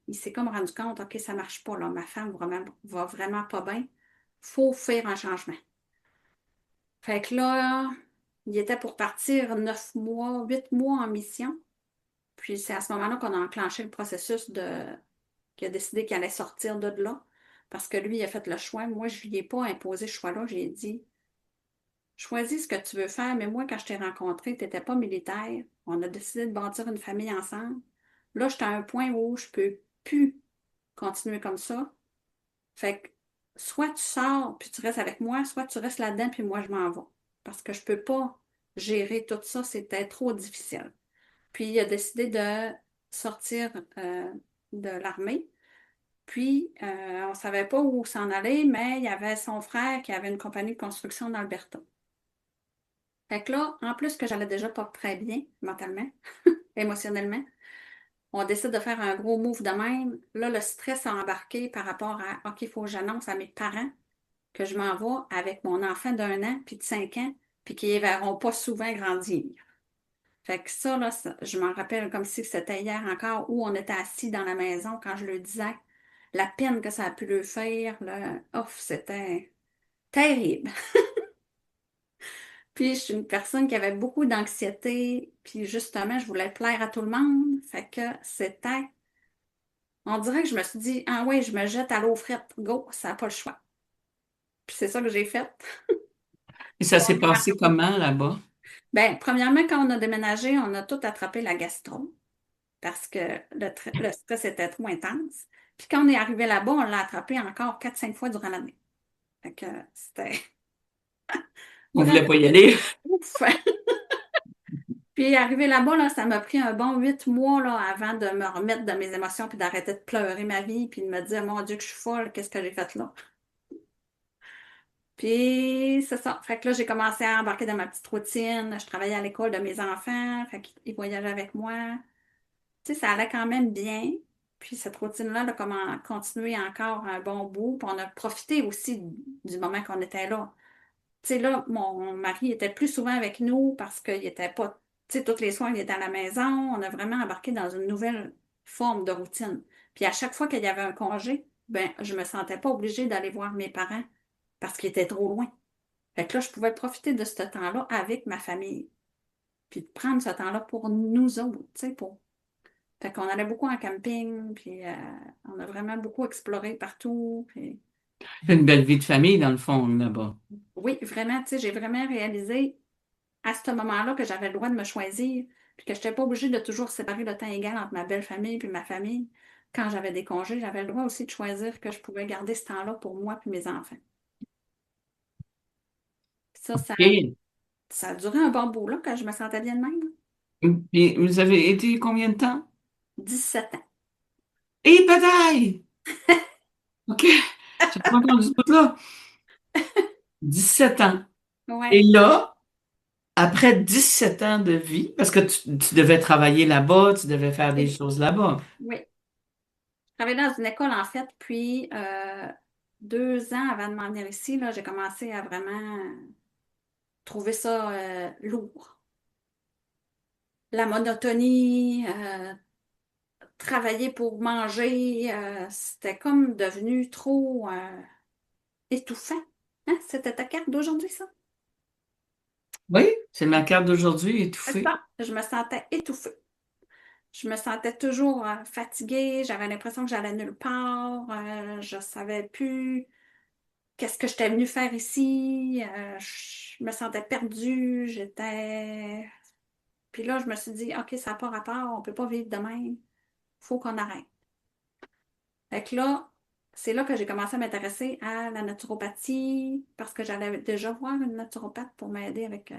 il s'est comme rendu compte, OK, ça marche pas, là. Ma femme va vraiment pas bien. Faut faire un changement. Fait que là, il était pour partir 9 mois, 8 mois en mission. Puis, c'est à ce moment-là qu'on a enclenché le processus qu'il a décidé qu'il allait sortir de là. Parce que lui, il a fait le choix. Moi, je ne lui ai pas imposé ce choix-là. J'ai dit, choisis ce que tu veux faire, mais moi, quand je t'ai rencontré, tu n'étais pas militaire. On a décidé de bâtir une famille ensemble. Là, j'étais à un point où je ne peux plus continuer comme ça. Fait que soit tu sors puis tu restes avec moi, soit tu restes là-dedans puis moi, je m'en vais. Parce que je ne peux pas gérer tout ça, c'était trop difficile. Puis, il a décidé de sortir de l'armée. Puis, on ne savait pas où s'en aller, mais il y avait son frère qui avait une compagnie de construction dans l'Alberta. Fait que là, en plus que j'allais déjà pas très bien mentalement, émotionnellement, on décide de faire un gros move de même. Là, le stress a embarqué par rapport à OK, il faut que j'annonce à mes parents que je m'en vais avec mon enfant d'1 an puis de 5 ans, puis qu'ils ne verront pas souvent grandir. Fait que ça, là, je m'en rappelle comme si c'était hier encore où on était assis dans la maison quand je le disais. La peine que ça a pu le faire, là, ouf, c'était terrible. Puis, je suis une personne qui avait beaucoup d'anxiété, puis justement, je voulais plaire à tout le monde. Fait que c'était. On dirait que je me suis dit, ah oui, je me jette à l'eau frette, go, ça n'a pas le choix. Puis c'est ça que j'ai fait. Et ça s'est passé comment là-bas? Bien, premièrement, quand on a déménagé, on a tout attrapé la gastro parce que le stress était trop intense. Puis quand on est arrivé là-bas, on l'a attrapé encore 4-5 fois durant l'année. Fait que c'était On ne vraiment voulait pas y aller. ouf. Puis arrivé là-bas, là, ça m'a pris un bon 8 mois là, avant de me remettre de mes émotions puis d'arrêter de pleurer ma vie puis de me dire, mon Dieu, que je suis folle, qu'est-ce que j'ai fait là? Puis c'est ça. Fait que là, j'ai commencé à embarquer dans ma petite routine. Je travaillais à l'école de mes enfants. Fait qu'ils voyageaient avec moi. Tu sais, ça allait quand même bien. Puis cette routine-là, elle a comment continué encore un bon bout. Puis on a profité aussi du moment qu'on était là. Tu sais, là, mon mari était plus souvent avec nous parce qu'il était pas, tu sais, tous les soirs, il était à la maison. On a vraiment embarqué dans une nouvelle forme de routine. Puis à chaque fois qu'il y avait un congé, ben, je me sentais pas obligée d'aller voir mes parents parce qu'ils étaient trop loin. Fait que là, je pouvais profiter de ce temps-là avec ma famille. Puis de prendre ce temps-là pour nous autres, tu sais, pour. Fait qu'on allait beaucoup en camping, puis on a vraiment beaucoup exploré partout. Puis Une belle vie de famille, dans le fond, là-bas. oui, vraiment, tu sais, j'ai vraiment réalisé à ce moment-là que j'avais le droit de me choisir, puis que je n'étais pas obligée de toujours séparer le temps égal entre ma belle famille puis ma famille. Quand j'avais des congés, j'avais le droit aussi de choisir que je pouvais garder ce temps-là pour moi puis mes enfants. Puis Et, ça a duré un bon bout, là, quand je me sentais bien de même. puis, vous avez été combien de temps? 17 ans. Et bataille! OK. J'ai pas entendu ce bout-là. 17 ans. Et Ouais, là, après 17 ans de vie, parce que tu devais travailler là-bas, tu devais faire des oui, choses là-bas. oui. Je travaillais dans une école, en fait, puis 2 ans avant de m'en venir ici, là, j'ai commencé à vraiment trouver ça lourd. La monotonie, travailler pour manger, c'était comme devenu trop étouffant. Hein? C'était ta carte d'aujourd'hui, ça? Oui, c'est ma carte d'aujourd'hui, C'est étouffée. ça. Je me sentais étouffée. Je me sentais toujours fatiguée, j'avais l'impression que j'allais nulle part, je savais plus qu'est-ce que j'étais venue faire ici, je me sentais perdue, j'étais. Puis là, je me suis dit, OK, ça n'a pas rapport, on ne peut pas vivre de même, faut qu'on arrête. Fait que là, c'est là que j'ai commencé à m'intéresser à la naturopathie parce que j'allais déjà voir une naturopathe pour m'aider avec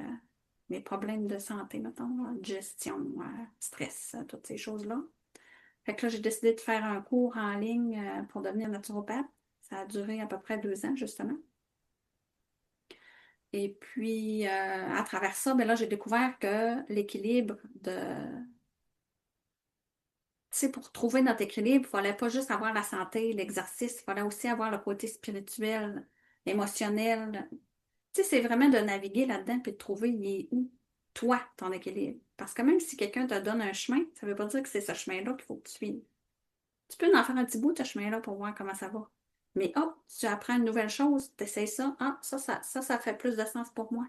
mes problèmes de santé, mettons, là, gestion, stress, toutes ces choses-là. Fait que là, j'ai décidé de faire un cours en ligne pour devenir naturopathe. Ça a duré à peu près 2 ans, justement. Et puis, à travers ça, ben là, j'ai découvert que l'équilibre de. Tu sais, pour trouver notre équilibre, il fallait pas juste avoir la santé, l'exercice, il fallait aussi avoir le côté spirituel, émotionnel. Tu sais, c'est vraiment de naviguer là-dedans puis de trouver il est où, toi, ton équilibre. Parce que même si quelqu'un te donne un chemin, ça veut pas dire que c'est ce chemin-là qu'il faut que tu suives. Tu peux en faire un petit bout, ce chemin-là, pour voir comment ça va. Mais hop, tu apprends une nouvelle chose, tu essaies ça. Ah, ça fait plus de sens pour moi.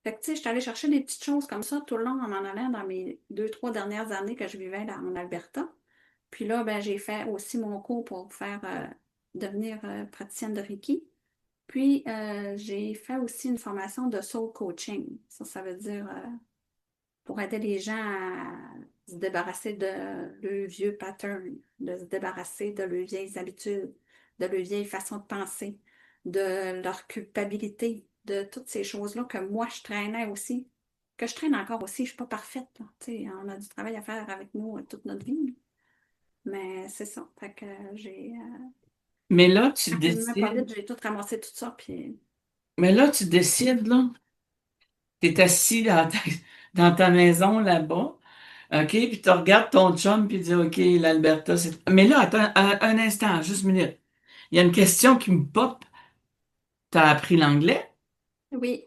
Fait que, tu sais, je suis allée chercher des petites choses comme ça tout le long en m'en allant dans mes 2, 3 dernières années que je vivais là, en Alberta. Puis là, ben, j'ai fait aussi mon cours pour faire devenir praticienne de Reiki. Puis, j'ai fait aussi une formation de soul coaching. Ça veut dire pour aider les gens à se débarrasser de leurs vieux patterns, de se débarrasser de leurs vieilles habitudes, de leurs vieilles façons de penser, de leur culpabilité, de toutes ces choses-là que moi, je traînais aussi, que je traîne encore aussi. Je ne suis pas parfaite, là. Tu sais, on a du travail à faire avec nous toute notre vie. Mais c'est ça. Fait que j'ai Mais là, tu rapidement, pas décides, vite, j'ai tout ramassé tout ça. Puis là, tu es assis dans ta maison là-bas, OK, puis tu regardes ton chum, puis tu dis, OK, l'Alberta, c'est... Mais là, attends un instant, juste une minute. Il y a une question qui me pop. T'as appris l'anglais? oui.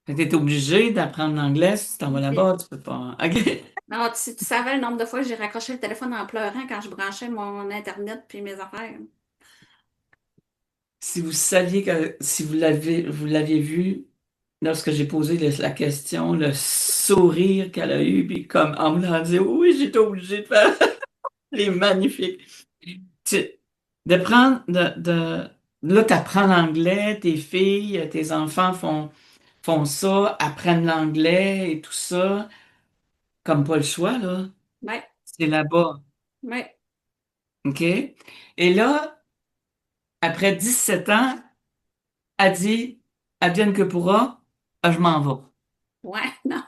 Fait que t'es obligé d'apprendre l'anglais si tu t'en vas Puis, là-bas, tu peux pas. OK. non, tu savais le nombre de fois que j'ai raccroché le téléphone en pleurant quand je branchais mon Internet puis mes affaires. Si vous saviez que si vous l'aviez vu lorsque j'ai posé la question, le sourire qu'elle a eu, puis comme en me l'en disant, oui, j'étais obligé de faire les magnifiques. Tu- de prendre, là, tu apprends l'anglais, tes filles, tes enfants font ça, apprennent l'anglais et tout ça, comme pas le choix, là. Ouais, C'est là-bas. ouais, OK? Et là, après 17 ans, elle dit, advienne que pourra, je m'en vais. ouais, non.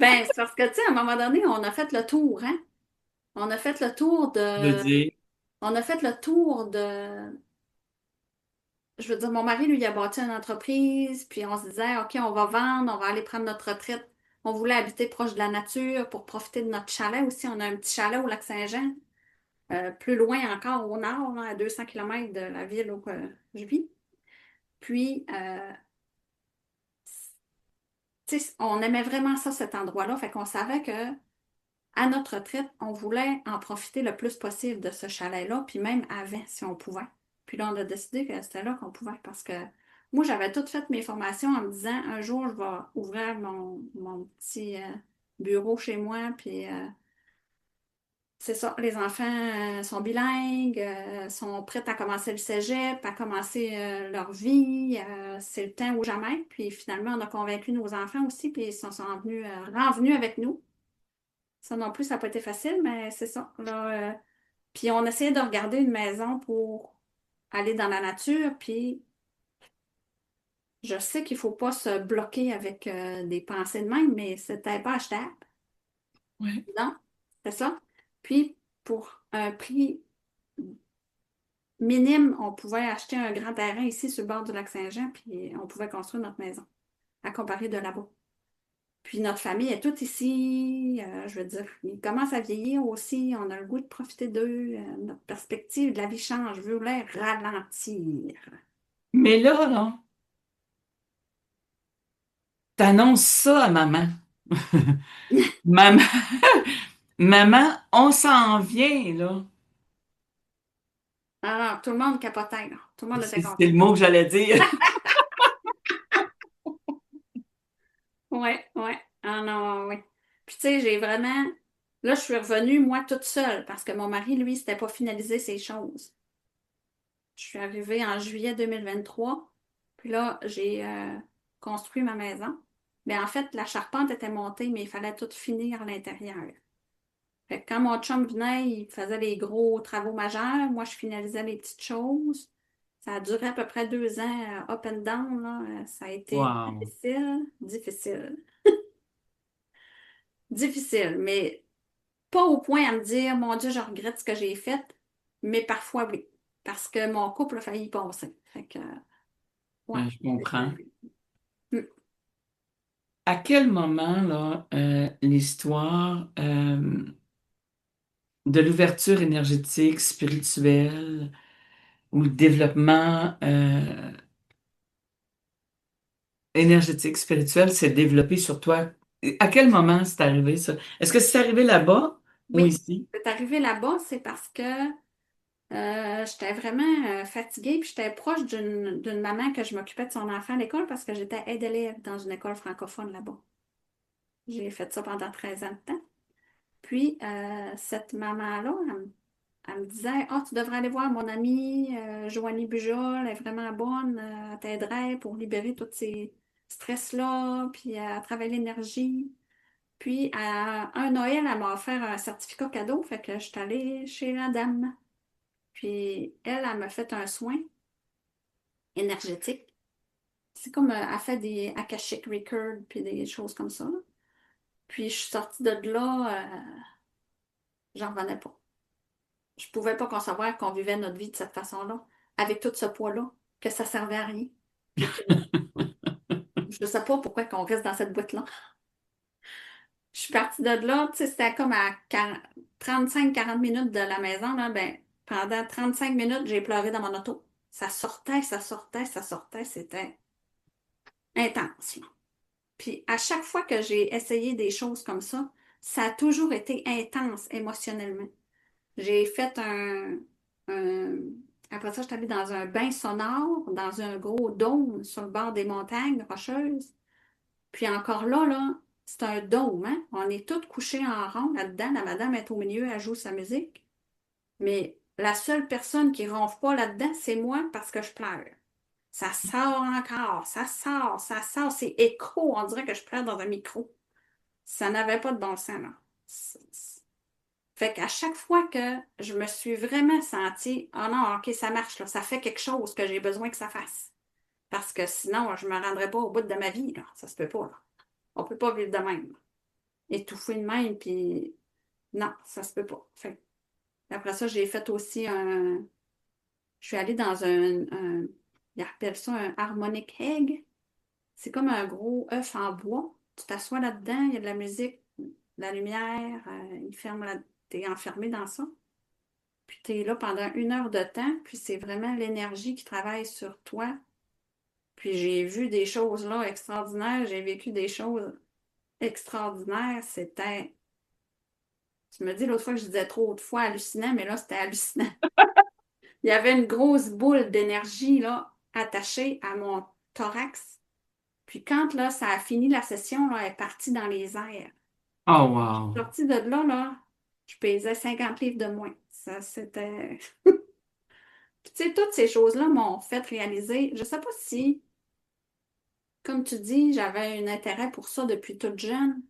Ben, c'est parce que, tu sais, à un moment donné, on a fait le tour, hein? On a fait le tour De de... dire, On a fait le tour de... Je veux dire, mon mari, lui, il a bâti une entreprise, puis on se disait, OK, on va vendre, on va aller prendre notre retraite. On voulait habiter proche de la nature pour profiter de notre chalet aussi. On a un petit chalet au Lac-Saint-Jean, plus loin encore au nord, là, à 200 kilomètres de la ville où je vis. Puis, tu sais, on aimait vraiment ça, cet endroit-là. Fait qu'on savait que à notre retraite, on voulait en profiter le plus possible de ce chalet-là, puis même avant, si on pouvait. Puis là, on a décidé que c'était là qu'on pouvait, parce que moi, j'avais toutes fait mes formations en me disant, un jour, je vais ouvrir mon petit bureau chez moi, puis c'est ça, les enfants sont bilingues, sont prêts à commencer le cégep, à commencer leur vie. C'est le temps ou jamais. Puis finalement, on a convaincu nos enfants aussi, puis ils sont venus, renvenus avec nous. Ça non plus, ça n'a pas été facile, mais c'est ça. Là, puis on essayait de regarder une maison pour aller dans la nature, puis je sais qu'il ne faut pas se bloquer avec des pensées de même, mais c'était pas achetable. ouais. Non, c'est ça. Puis pour un prix minime, on pouvait acheter un grand terrain ici sur le bord du lac Saint-Jean, puis on pouvait construire notre maison, à comparer de là-bas. Puis notre famille est toute ici, je veux dire, ils commencent à vieillir aussi, on a le goût de profiter d'eux, notre perspective de la vie change, je voulais ralentir. Mais là, t'annonces ça à maman. Maman, maman, on s'en vient, là. Alors, tout le monde capotait, là. Tout le monde était C'est content. le mot que j'allais dire. Ouais, ouais. Ah non, oui. Puis tu sais, j'ai vraiment... Là, je suis revenue, moi, toute seule, parce que mon mari, lui, s'était pas finalisé ses choses. Je suis arrivée en juillet 2023. Puis là, j'ai construit ma maison. Mais en fait, la charpente était montée, mais il fallait tout finir à l'intérieur. Fait que quand mon chum venait, il faisait les gros travaux majeurs. Moi, je finalisais les petites choses. Ça a duré à peu près 2 ans, up and down, là. Ça a été Wow. difficile, difficile, difficile. Mais pas au point à me dire, mon Dieu, je regrette ce que j'ai fait. Mais parfois, oui. Parce que mon couple a failli y passer. Fait que, ouais. Ben, je comprends. Mm. à quel moment, là, l'histoire de l'ouverture énergétique, spirituelle ou le développement énergétique, spirituel s'est développé sur toi? À quel moment c'est arrivé, ça? Est-ce que c'est arrivé là-bas ou Oui, ici? c'est arrivé là-bas, c'est parce que j'étais vraiment fatiguée, puis j'étais proche d'une maman que je m'occupais de son enfant à l'école parce que j'étais aide-élève dans une école francophone là-bas. J'ai fait ça pendant 13 ans de temps. Puis, cette maman-là, elle me disait, ah, tu devrais aller voir mon amie Joanie Bujol, elle est vraiment bonne, elle t'aiderait pour libérer tous ces stress-là, puis à travailler l'énergie. Puis, à un Noël, elle m'a offert un certificat cadeau, fait que je suis allée chez la dame. Puis, elle m'a fait un soin énergétique. C'est comme, elle fait des Akashic Records, puis des choses comme ça, là. Puis, je suis sortie de là, j'en revenais pas. Je pouvais pas concevoir qu'on vivait notre vie de cette façon-là, avec tout ce poids-là, que ça servait à rien. Puis que je ne sais pas pourquoi qu'on reste dans cette boîte-là. Je suis partie de là, tu sais, c'était comme à 35-40 minutes de la maison, là, ben, pendant 35 minutes, j'ai pleuré dans mon auto. Ça sortait, ça sortait, ça sortait, c'était intense, là. Puis à chaque fois que j'ai essayé des choses comme ça a toujours été intense émotionnellement. J'ai fait un- Après ça, je suis allée dans un bain sonore, dans un gros dôme sur le bord des montagnes rocheuses. Puis encore là, c'est un dôme, hein? On est tous couchés en rond là-dedans. La madame est au milieu, elle joue sa musique. Mais la seule personne qui ronfle pas là-dedans, c'est moi parce que je pleure. Ça sort encore, ça sort, ça sort. C'est écho. On dirait que je pleure dans un micro. Ça n'avait pas de bon sens, là. Fait qu'à chaque fois que je me suis vraiment sentie, oh non, OK, ça marche, là, ça fait quelque chose que j'ai besoin que ça fasse. Parce que sinon, je ne me rendrai pas au bout de ma vie, là. Ça se peut pas, là. On peut pas vivre de même, là. Étouffer de même, puis non, ça se peut pas. Fait que après ça, j'ai fait aussi un. Je suis allée dans ils appellent ça un harmonic egg. C'est comme un gros œuf en bois. Tu t'assois là-dedans, il y a de la musique, de la lumière, t'es enfermé dans ça. Puis tu es là pendant 1 heure de temps, puis c'est vraiment l'énergie qui travaille sur toi. Puis j'ai vu des choses là extraordinaires, j'ai vécu des choses extraordinaires. Tu me dis l'autre fois que je disais trop de fois hallucinant, mais là c'était hallucinant. Il y avait une grosse boule d'énergie là attachée à mon thorax. Puis quand là, ça a fini la session, là, elle est partie dans les airs. Oh, wow. Sortie de là, je pesais 50 livres de moins. Ça, c'était. Puis, tu sais, toutes ces choses-là m'ont fait réaliser. Je sais pas si, comme tu dis, j'avais un intérêt pour ça depuis toute jeune,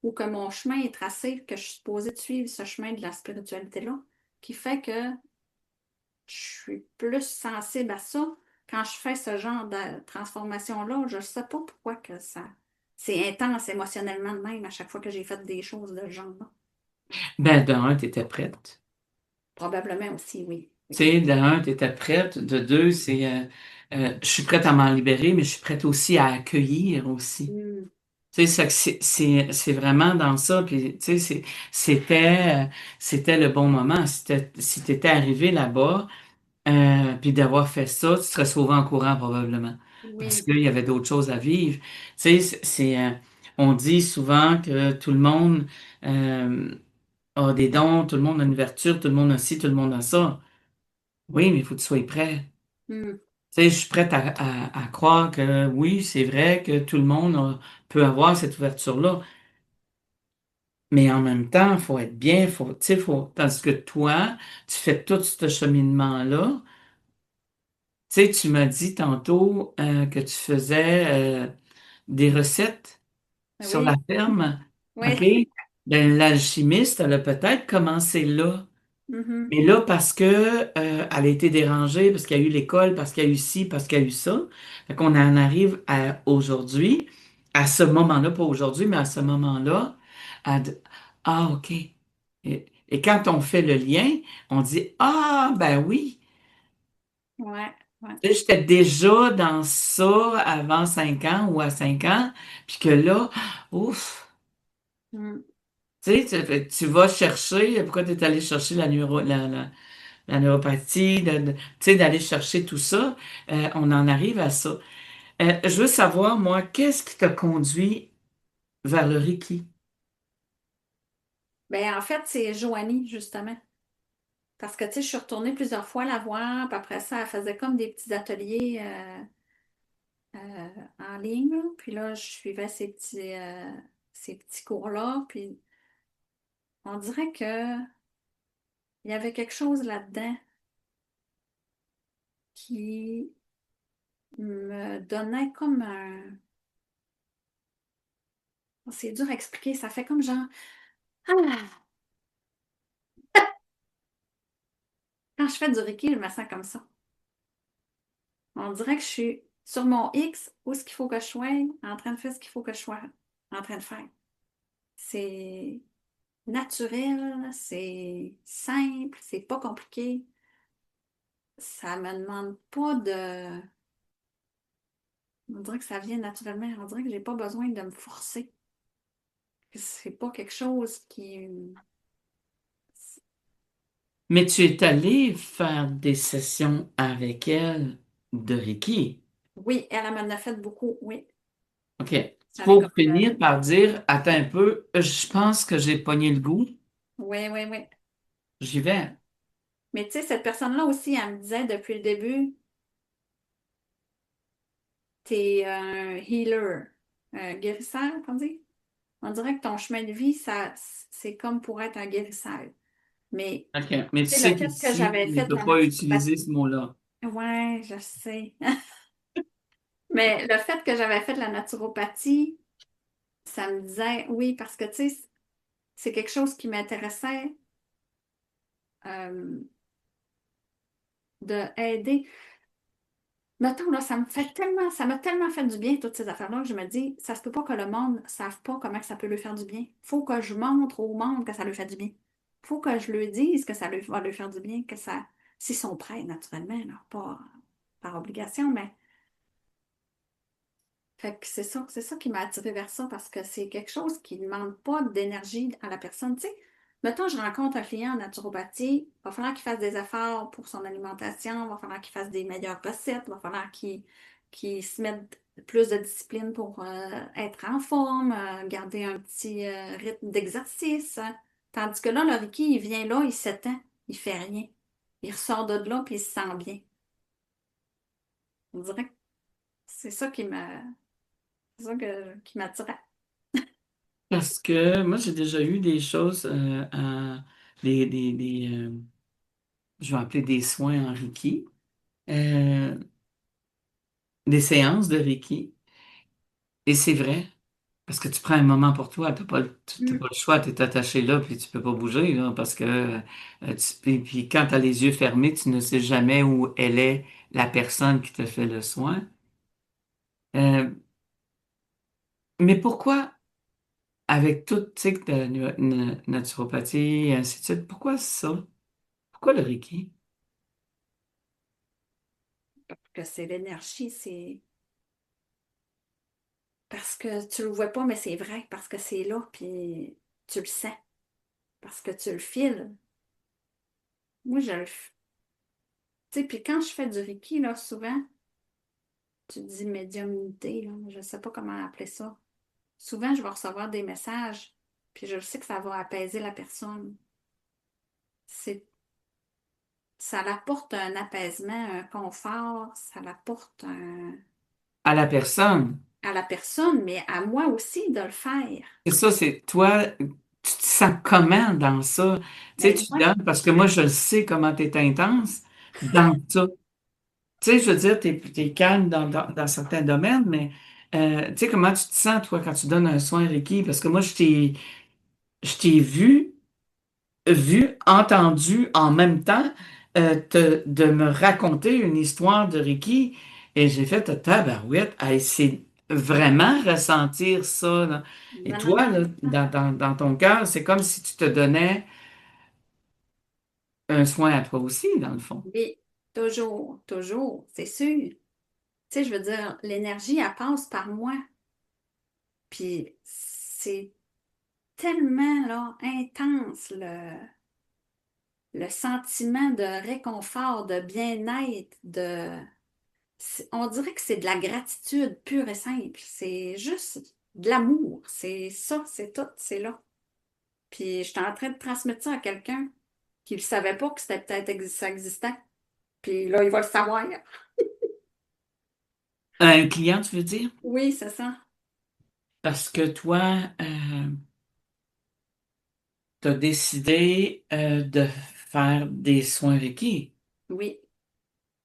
ou que mon chemin est tracé, que je suis supposée de suivre ce chemin de la spiritualité-là, qui fait que je suis plus sensible à ça. Quand je fais ce genre de transformation-là, je ne sais pas pourquoi que ça. C'est intense émotionnellement de même à chaque fois que j'ai fait des choses de ce genre-là. Ben, de un, tu étais prête. Probablement aussi, oui. Tu sais, de un, tu étais prête. De deux, c'est je suis prête à m'en libérer, mais je suis prête aussi à accueillir aussi. Mm. Tu sais, c'est vraiment dans ça. Puis, tu sais, c'était le bon moment. Si t'étais arrivé là-bas, puis d'avoir fait ça, tu serais sauvé en courant probablement. Parce Oui, qu'il y avait d'autres choses à vivre. Tu sais, on dit souvent que tout le monde a des dons, tout le monde a une ouverture, tout le monde a ci, tout le monde a ça. Oui, mais il faut que tu sois prêt. mm. Tu sais, je suis prête à croire que oui, c'est vrai que tout le monde peut avoir cette ouverture-là. Mais en même temps, il faut être bien, tu sais, tandis que toi, tu fais tout ce cheminement-là. Tu sais, tu m'as dit tantôt que tu faisais des recettes Ah sur la oui, ferme. OK? oui. Ben, l'alchimiste, elle a peut-être commencé là. Mhm. Mais là, parce que elle a été dérangée, parce qu'il y a eu l'école, parce qu'il y a eu ci, parce qu'il y a eu ça. Fait qu'on en arrive à aujourd'hui, à ce moment-là, pas aujourd'hui, mais à ce moment-là, ah, OK. Et quand on fait le lien, on dit, ah, ben oui. Ouais. Ouais. Tu sais, j'étais déjà dans ça avant 5 ans ou à 5 ans, puis que là, ouf, Mm. tu sais, tu vas chercher, pourquoi tu es allé chercher la neuropathie, tu sais, d'aller chercher tout ça, on en arrive à ça. Je veux savoir, moi, qu'est-ce qui t'a conduit vers le Reiki? Ben, en fait, c'est Joanie, justement. Parce que, tu sais, je suis retournée plusieurs fois la voir, puis après ça, elle faisait comme des petits ateliers en ligne, là. Puis là, je suivais ces petits cours-là, puis on dirait que il y avait quelque chose là-dedans qui me donnait comme un... C'est dur à expliquer, ça fait comme genre... Ah! Quand je fais du Reiki, je me sens comme ça. On dirait que je suis sur mon X, où est-ce qu'il faut que je sois, en train de faire ce qu'il faut que je sois en train de faire. C'est naturel, c'est simple, c'est pas compliqué. Ça me demande pas de... On dirait que ça vient naturellement. On dirait que j'ai pas besoin de me forcer. C'est pas quelque chose qui... Mais tu es allé faire des sessions avec elle de Reiki. Oui, elle m'en a fait beaucoup, oui. OK. Avec Pour comme... finir par dire, attends un peu, je pense que j'ai pogné le goût, Oui, oui, oui. j'y vais. Mais tu sais, cette personne-là aussi, elle me disait depuis le début, t'es un healer, un guérisseur, qu'on dit. On dirait que ton chemin de vie, ça, c'est comme pour être un guérisseur. Mais OK. Mais tu tu sais, le sais fait que qu'ici, j'avais on ne fait peut la pas naturopathie, utiliser ce mot-là. ouais, je sais. Mais le fait que j'avais fait la naturopathie, ça me disait, oui, parce que tu sais, c'est quelque chose qui m'intéressait euh, de aider. Mettons, là, ça m'a tellement fait du bien, toutes ces affaires-là, que je me dis, ça se peut pas que le monde ne sache pas comment que ça peut lui faire du bien. Faut que je montre au monde que ça lui fait du bien. Faut que je lui dise que ça lui va lui faire du bien, que ça, s'ils sont prêts, naturellement, là, pas par obligation, mais fait que c'est ça qui m'a attiré vers ça parce que c'est quelque chose qui ne demande pas d'énergie à la personne. Tu sais, mettons, je rencontre un client en naturopathie, il va falloir qu'il fasse des efforts pour son alimentation, il va falloir qu'il fasse des meilleures recettes, il va falloir qu'il se mette plus de discipline pour être en forme, garder un petit rythme d'exercice, hein. Tandis que là, le Reiki, il vient là, il s'étend, il fait rien. Il ressort de là, puis il se sent bien. On dirait que c'est ça c'est ça qui m'attirait. Parce que moi, j'ai déjà eu des choses, je vais appeler des soins en Reiki, euh, des séances de Reiki. Et c'est vrai, parce que tu prends un moment pour toi, t'as pas le choix, tu es attaché là, puis tu peux pas bouger, là, parce que puis quand tu as les yeux fermés, tu ne sais jamais où elle est, la personne qui te fait le soin. Euh, mais pourquoi, avec tout, tu sais, que la naturopathie, et ainsi de suite, pourquoi ça? Pourquoi le Reiki? Que c'est l'énergie, c'est parce que tu le vois pas, mais c'est vrai, parce que c'est là, puis tu le sens, parce que tu le files. Moi, tu sais, puis quand je fais du Reiki, là, souvent, tu dis médiumnité, là, je sais pas comment appeler ça. Souvent, je vais recevoir des messages, puis je sais que ça va apaiser la personne. C'est, ça l'apporte un apaisement, un confort, ça l'apporte À la personne. à la personne, mais à moi aussi de le faire. Et ça, c'est toi, tu te sens comment dans ça? Tu sais, Mais tu moi, donnes, parce que moi, je le sais comment tu es intense dans ça. Tu sais, je veux dire, t'es calme dans certains domaines, mais tu sais, comment tu te sens, toi, quand tu donnes un soin Reiki? Parce que moi, je t'ai vu, entendu en même temps de me raconter une histoire de Reiki, et j'ai fait tabarouette à essayer vraiment ressentir ça, là. Et non, non, toi, non. là, dans ton cœur, c'est comme si tu te donnais un soin à toi aussi, dans le fond. Oui. Toujours, toujours, c'est sûr. Tu sais, je veux dire, l'énergie, elle passe par moi. Puis c'est tellement là, intense le sentiment de réconfort, de bien-être, on dirait que c'est de la gratitude pure et simple. C'est juste de l'amour. C'est ça, c'est tout, c'est là. Puis j'étais en train de transmettre ça à quelqu'un qui ne savait pas que c'était peut-être ça existait. Puis là, il va le savoir. Un client, tu veux dire? Oui, c'est ça. Parce que toi, tu as décidé de faire des soins Reiki. Oui.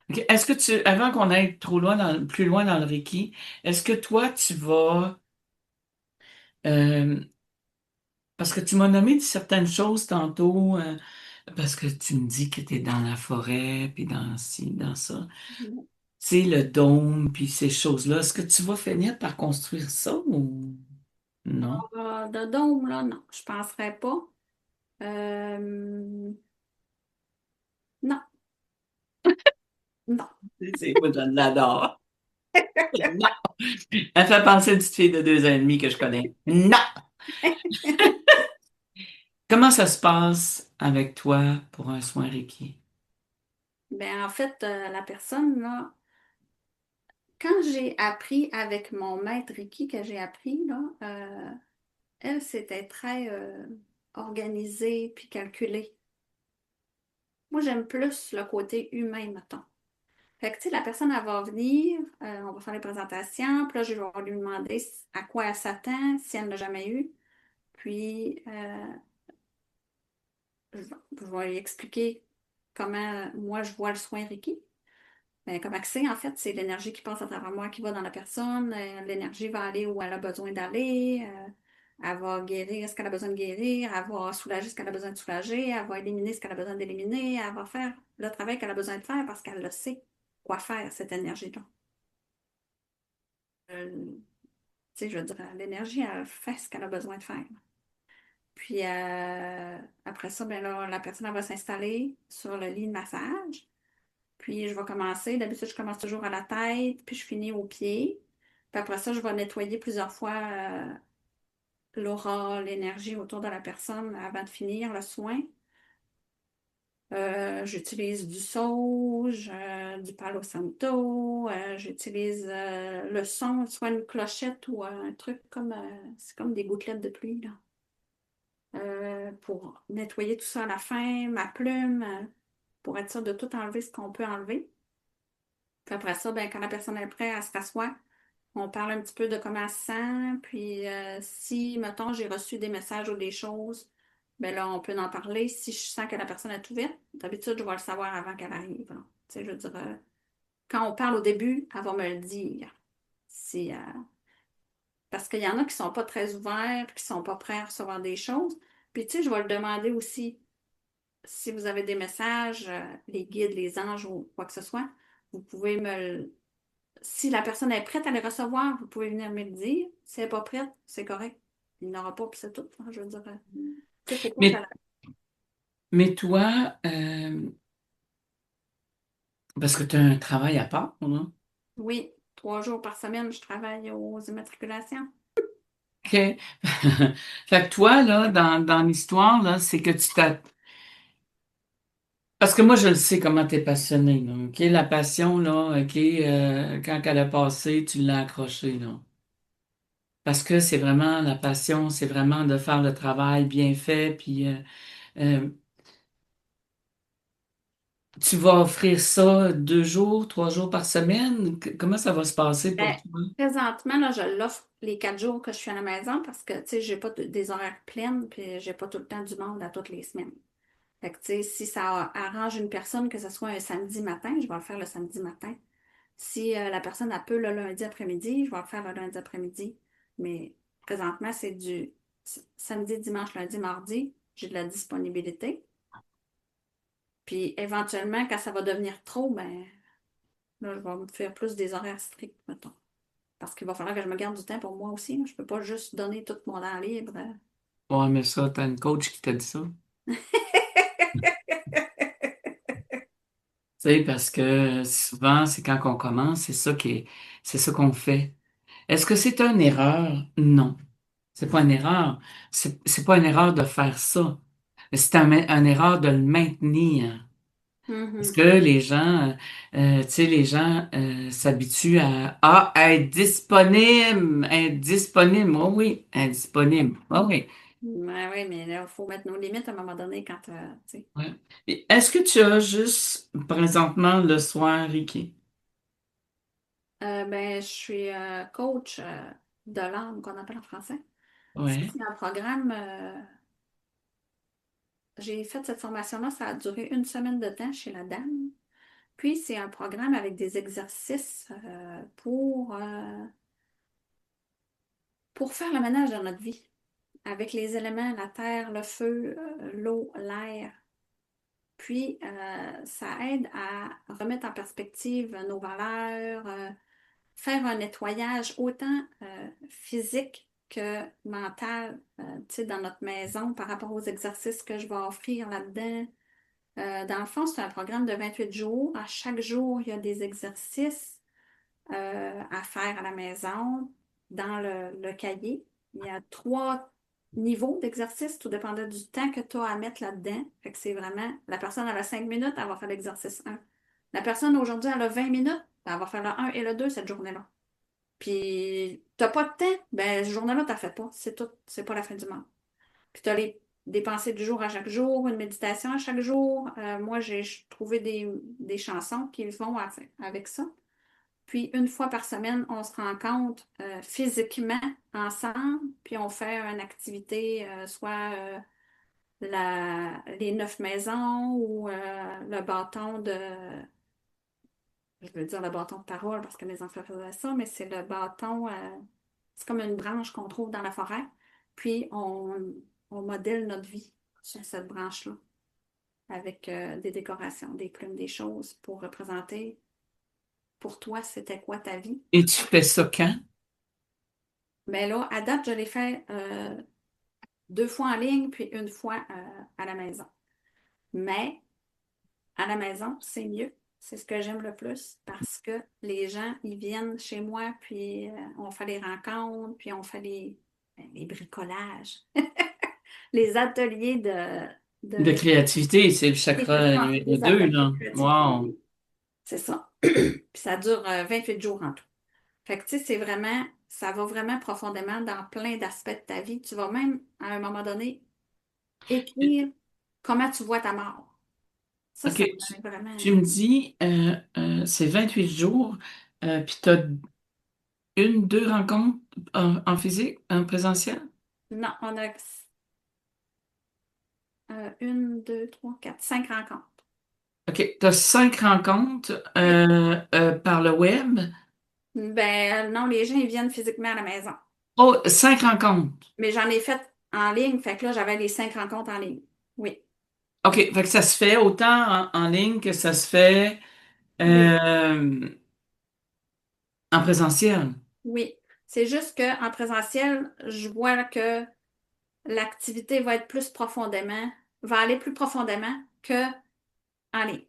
Ok. Est-ce que avant qu'on aille plus loin dans le Reiki, est-ce que toi, tu vas, euh, parce que tu m'as nommé certaines choses tantôt, parce que tu me dis que tu es dans la forêt, puis dans ci, dans ça. Tu sais, le dôme, puis ces choses-là. Est-ce que tu vas finir par construire ça ou non? De dôme, là, non, je ne penserais pas. Euh, non, non. Moi, je l'adore. Non. Elle fait penser à une petite fille de 2 ans et demi que je connais. Non! Comment ça se passe avec toi pour un soin Reiki? Ben, en fait, la personne, là, quand j'ai appris avec mon maître Reiki que j'ai appris, là, elle, c'était très organisée puis calculée. Moi, j'aime plus le côté humain, mettons. Fait que, tu sais, la personne, elle va venir, on va faire les présentations, puis là, je vais lui demander à quoi elle s'attend, si elle n'a jamais eu. Puis, je vais lui expliquer comment moi, je vois le soin Reiki. Ben, comme accès, en fait, c'est l'énergie qui passe à travers moi qui va dans la personne. L'énergie va aller où elle a besoin d'aller. Elle va guérir ce qu'elle a besoin de guérir. Elle va soulager ce qu'elle a besoin de soulager. Elle va éliminer ce qu'elle a besoin d'éliminer. Elle va faire le travail qu'elle a besoin de faire parce qu'elle le sait quoi faire, cette énergie-là. Tu sais, je veux dire, l'énergie, elle fait ce qu'elle a besoin de faire. Puis après ça, ben là, la personne elle va s'installer sur le lit de massage. Puis je vais commencer. D'habitude, je commence toujours à la tête, puis je finis aux pieds. Puis après ça, je vais nettoyer plusieurs fois l'aura, l'énergie autour de la personne avant de finir le soin. J'utilise du sauge, du palo santo, j'utilise le son, soit une clochette ou un truc comme, c'est comme des gouttelettes de pluie, là. Pour nettoyer tout ça à la fin, ma plume, pour être sûr de tout enlever ce qu'on peut enlever. Puis après ça, ben, quand la personne est prête, elle se rassoit. On parle un petit peu de comment elle se sent. Puis si, mettons, j'ai reçu des messages ou des choses, ben là, on peut en parler. Si je sens que la personne est ouverte, d'habitude, je vais le savoir avant qu'elle arrive, là. Tu sais, je veux dire, quand on parle au début, elle va me le dire. Si, parce qu'il y en a qui sont pas très ouverts, puis qui sont pas prêts à recevoir des choses. Puis, tu sais, je vais le demander aussi. Si vous avez des messages, les guides, les anges ou quoi que ce soit, vous pouvez si la personne est prête à les recevoir, vous pouvez venir me le dire. Si elle n'est pas prête, c'est correct. Il n'aura pas, puis c'est tout, hein, je veux dire. Tu sais, faut pas Mais, mais toi, parce que tu as un travail à part, non? Oui, 3 jours par semaine, je travaille aux immatriculations. OK. Fait que toi, là, dans l'histoire, là, c'est que tu t'as... Parce que moi, je le sais comment tu es passionné, là, OK? La passion, là, OK, quand elle a passé, tu l'as accrochée, là. Parce que c'est vraiment la passion, c'est vraiment de faire le travail bien fait, puis euh, tu vas offrir ça 2 jours, 3 jours par semaine? Comment ça va se passer Ben, pour toi? présentement, là, je l'offre les 4 jours que je suis à la maison parce que, tu sais, j'ai pas des horaires pleines, puis j'ai pas tout le temps du monde à toutes les semaines. Fait que, tu sais, si ça arrange une personne, que ce soit un samedi matin, je vais le faire le samedi matin. Si la personne a peu le lundi après-midi, je vais le faire le lundi après-midi. Mais présentement, c'est du samedi, dimanche, lundi, mardi. J'ai de la disponibilité. Puis éventuellement, quand ça va devenir trop, ben là, je vais me faire plus des horaires stricts, mettons. Parce qu'il va falloir que je me garde du temps pour moi aussi, là. Je peux pas juste donner tout mon temps libre. Ouais, mais ça, t'as une coach qui t'a dit ça. sais, parce que souvent, c'est quand on commence, c'est ça qu'on fait. Est-ce que c'est une erreur? Non, c'est pas une erreur. C'est pas une erreur de faire ça. Mais c'est une erreur de le maintenir. Parce Mhm. que les gens, tu sais, les gens s'habituent à être disponible. Oh oui, indisponible. Oh oui. Ouais, oui, mais là, il faut mettre nos limites à un moment donné quand, tu sais. Ouais. Et est-ce que tu as juste présentement le soir, Ricky? Ben, je suis coach de langue qu'on appelle en français. Ça, Oui. c'est un programme. J'ai fait cette formation-là, ça a duré une semaine de temps chez la dame. Puis, c'est un programme avec des exercices pour faire le ménage dans notre vie, avec les éléments, la terre, le feu, l'eau, l'air. Puis, ça aide à remettre en perspective nos valeurs, faire un nettoyage autant physique que mental, tu sais, dans notre maison par rapport aux exercices que je vais offrir là-dedans. Dans le fond, c'est un programme de 28 jours. À chaque jour, il y a des exercices à faire à la maison dans le cahier. Il y a 3 niveaux d'exercice, tout dépendant du temps que tu as à mettre là-dedans. Fait que c'est vraiment, la personne, elle a 5 minutes, elle va faire l'exercice 1. La personne, aujourd'hui, elle a 20 minutes, elle va faire le 1 et le 2 cette journée-là. Puis, t'as pas de temps, ben, ce journée-là, t'as fait pas. C'est tout. C'est pas la fin du monde. Puis, tu as des pensées du jour à chaque jour, une méditation à chaque jour. Moi, j'ai trouvé des chansons qui vont avec ça. Puis, une fois par semaine, on se rencontre physiquement ensemble, puis on fait une activité, soit les 9 maisons ou le bâton de, je veux dire le bâton de parole parce que mes enfants faisaient ça, mais c'est le bâton, c'est comme une branche qu'on trouve dans la forêt. Puis on modèle notre vie sur cette branche-là avec des décorations, des plumes, des choses pour représenter pour toi, c'était quoi ta vie. Et tu fais ça quand? Mais là, à date, je l'ai fait 2 fois en ligne, puis une fois à la maison. Mais à la maison, c'est mieux. C'est ce que j'aime le plus parce que les gens, ils viennent chez moi, puis on fait les rencontres, puis on fait les bricolages, les ateliers De de... créativité, c'est le Et c'est chakra ça, numéro les 2 ateliers de là. Wow. créativité. C'est ça. Puis ça dure 28 jours en tout. Fait que, tu sais, ça va vraiment profondément dans plein d'aspects de ta vie. Tu vas même, à un moment donné, écrire comment tu vois ta mort. OK. Ça va vraiment... Tu me dis, c'est 28 jours, puis tu as une, deux rencontres en physique, en présentiel? Non, on a 1, 2, 3, 4, 5 rencontres. OK. Tu as 5 rencontres Oui. par le web. Ben non, les gens, ils viennent physiquement à la maison. Oh, 5 rencontres. Mais j'en ai fait en ligne, fait que là, j'avais les 5 rencontres en ligne. Oui. OK. Fait que ça se fait autant en ligne que ça se fait Oui. euh, en présentiel. Oui. C'est juste qu'en présentiel, je vois que l'activité va aller plus profondément que en ligne.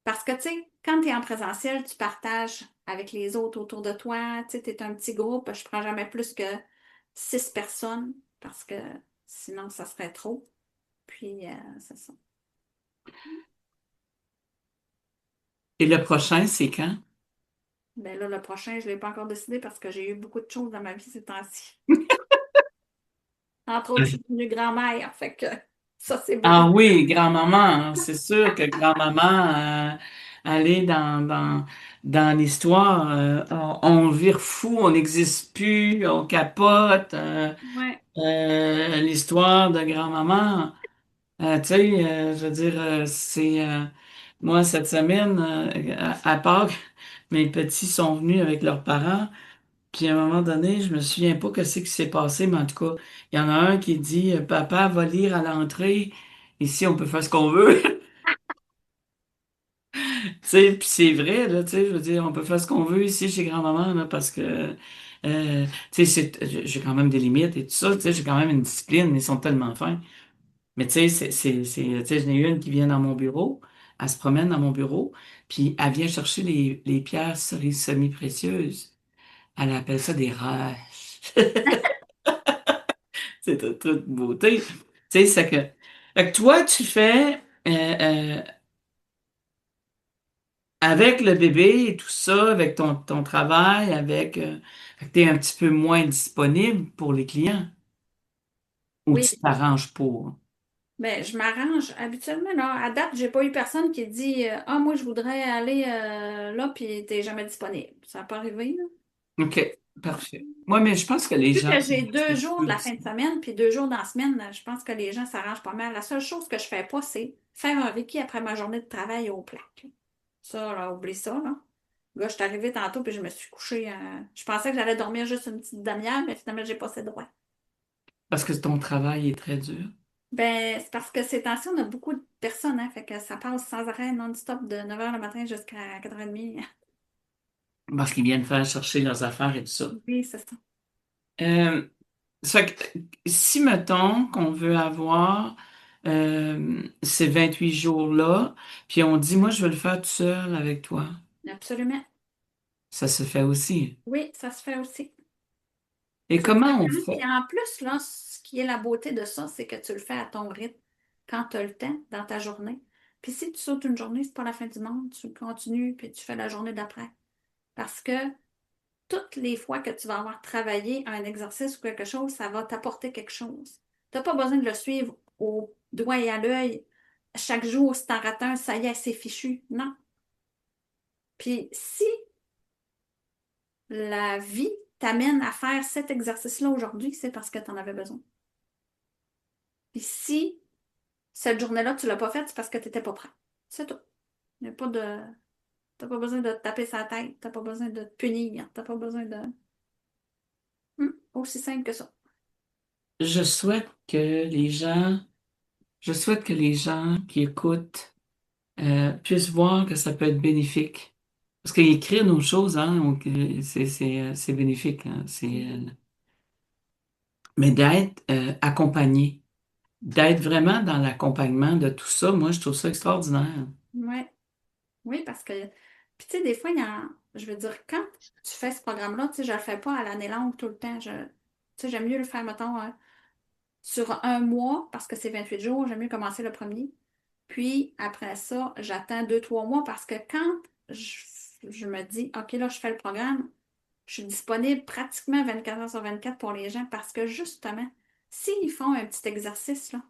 Parce que, tu sais, quand tu es en présentiel, tu partages avec les autres autour de toi. Tu sais, tu es un petit groupe. Je ne prends jamais plus que 6 personnes parce que sinon, ça serait trop. Puis, c'est ça. Et le prochain, c'est quand? Ben là, le prochain, je ne l'ai pas encore décidé parce que j'ai eu beaucoup de choses dans ma vie ces temps-ci. Entre autres, je suis devenue grand-mère. Fait que ça, c'est beaucoup. Ah oui, grand-maman, hein. C'est sûr que grand-maman, elle est dans l'histoire. On vire fou, on n'existe plus, on capote. Ouais. L'histoire de grand-maman, tu sais, je veux dire, moi, cette semaine, à Pâques, mes petits sont venus avec leurs parents. Puis à un moment donné, je me souviens pas que c'est qui s'est passé, mais en tout cas, il y en a un qui dit Papa va lire à l'entrée. Ici, on peut faire ce qu'on veut. Tu sais, puis c'est vrai, là, tu sais, je veux dire, on peut faire ce qu'on veut ici chez grand-maman, là, parce que, tu sais, j'ai quand même des limites et tout ça, tu sais, j'ai quand même une discipline, ils sont tellement fins. Mais tu sais, tu sais, j'en ai une qui vient dans mon bureau, elle se promène dans mon bureau, puis elle vient chercher les pierres semi-précieuses. Elle appelle ça des roches. C'est un truc de beauté. Tu sais, fait que toi, tu fais avec le bébé et tout ça, avec ton travail, fait que t'es un petit peu moins disponible pour les clients ou Oui, tu t'arranges pour. ben, je m'arrange. Habituellement, là, à date, j'ai pas eu personne qui dit ah, moi, je voudrais aller là, puis t'es jamais disponible. Ça n'a pas arrivé, là. OK, parfait. Moi, mais je pense que les Vu gens que sont j'ai un petit deux peu jours de plus la fin de semaine, puis 2 jours dans la semaine, je pense que les gens s'arrangent pas mal. La seule chose que je fais pas, c'est faire un Reiki après ma journée de travail au plaques. Ça, là, oublie ça, là. Là, je suis arrivée tantôt, puis je me suis couchée. Je pensais que j'allais dormir juste une petite demi-heure, mais finalement, j'ai passé droit. parce que ton travail est très dur. Ben, c'est parce que ces temps-ci, on a beaucoup de personnes, hein, fait que ça passe sans arrêt non-stop de 9 h le matin jusqu'à 4h30. Parce qu'ils viennent faire chercher leurs affaires et tout ça. Oui, c'est ça. Euh, Ça fait que si, mettons, qu'on veut avoir ces 28 jours-là, puis on dit, moi, je veux le faire tout seul avec toi, Absolument. ça se fait aussi. Oui, ça se fait aussi. Et Ça se fait comment on vraiment. Puis fait? en plus, là, ce qui est la beauté de ça, c'est que tu le fais à ton rythme, quand tu as le temps, dans ta journée. Puis si tu sautes une journée, c'est pas la fin du monde. Tu continues, puis tu fais la journée d'après. Parce que toutes les fois que tu vas avoir travaillé un exercice ou quelque chose, ça va t'apporter quelque chose. Tu n'as pas besoin de le suivre au doigt et à l'œil. Chaque jour, si t'en rates un, ça y est, c'est fichu. Non. Puis si la vie t'amène à faire cet exercice-là aujourd'hui, c'est parce que tu en avais besoin. Puis si cette journée-là, tu ne l'as pas faite, c'est parce que tu n'étais pas prêt. C'est tout. Il n'y a pas de. T'as pas besoin de te taper sa tête, t'as pas besoin de te punir, t'as pas besoin de. Aussi simple que ça. Je souhaite que les gens, je souhaite que les gens qui écoutent puissent voir que ça peut être bénéfique. Parce qu'écrire nos choses, hein, c'est bénéfique, hein, mais d'être accompagné, d'être vraiment dans l'accompagnement de tout ça, moi, je trouve ça extraordinaire. Ouais. Oui, parce que. Puis tu sais, des fois, je veux dire, quand tu fais ce programme-là, tu sais, je le fais pas à l'année longue tout le temps. Tu sais, j'aime mieux le faire, mettons, sur un mois, parce que c'est 28 jours, j'aime mieux commencer le premier. Puis après ça, j'attends 2, 3 mois parce que quand je me dis, OK, là, je fais le programme, je suis disponible pratiquement 24 heures sur 24 pour les gens parce que justement, s'ils font un petit exercice là,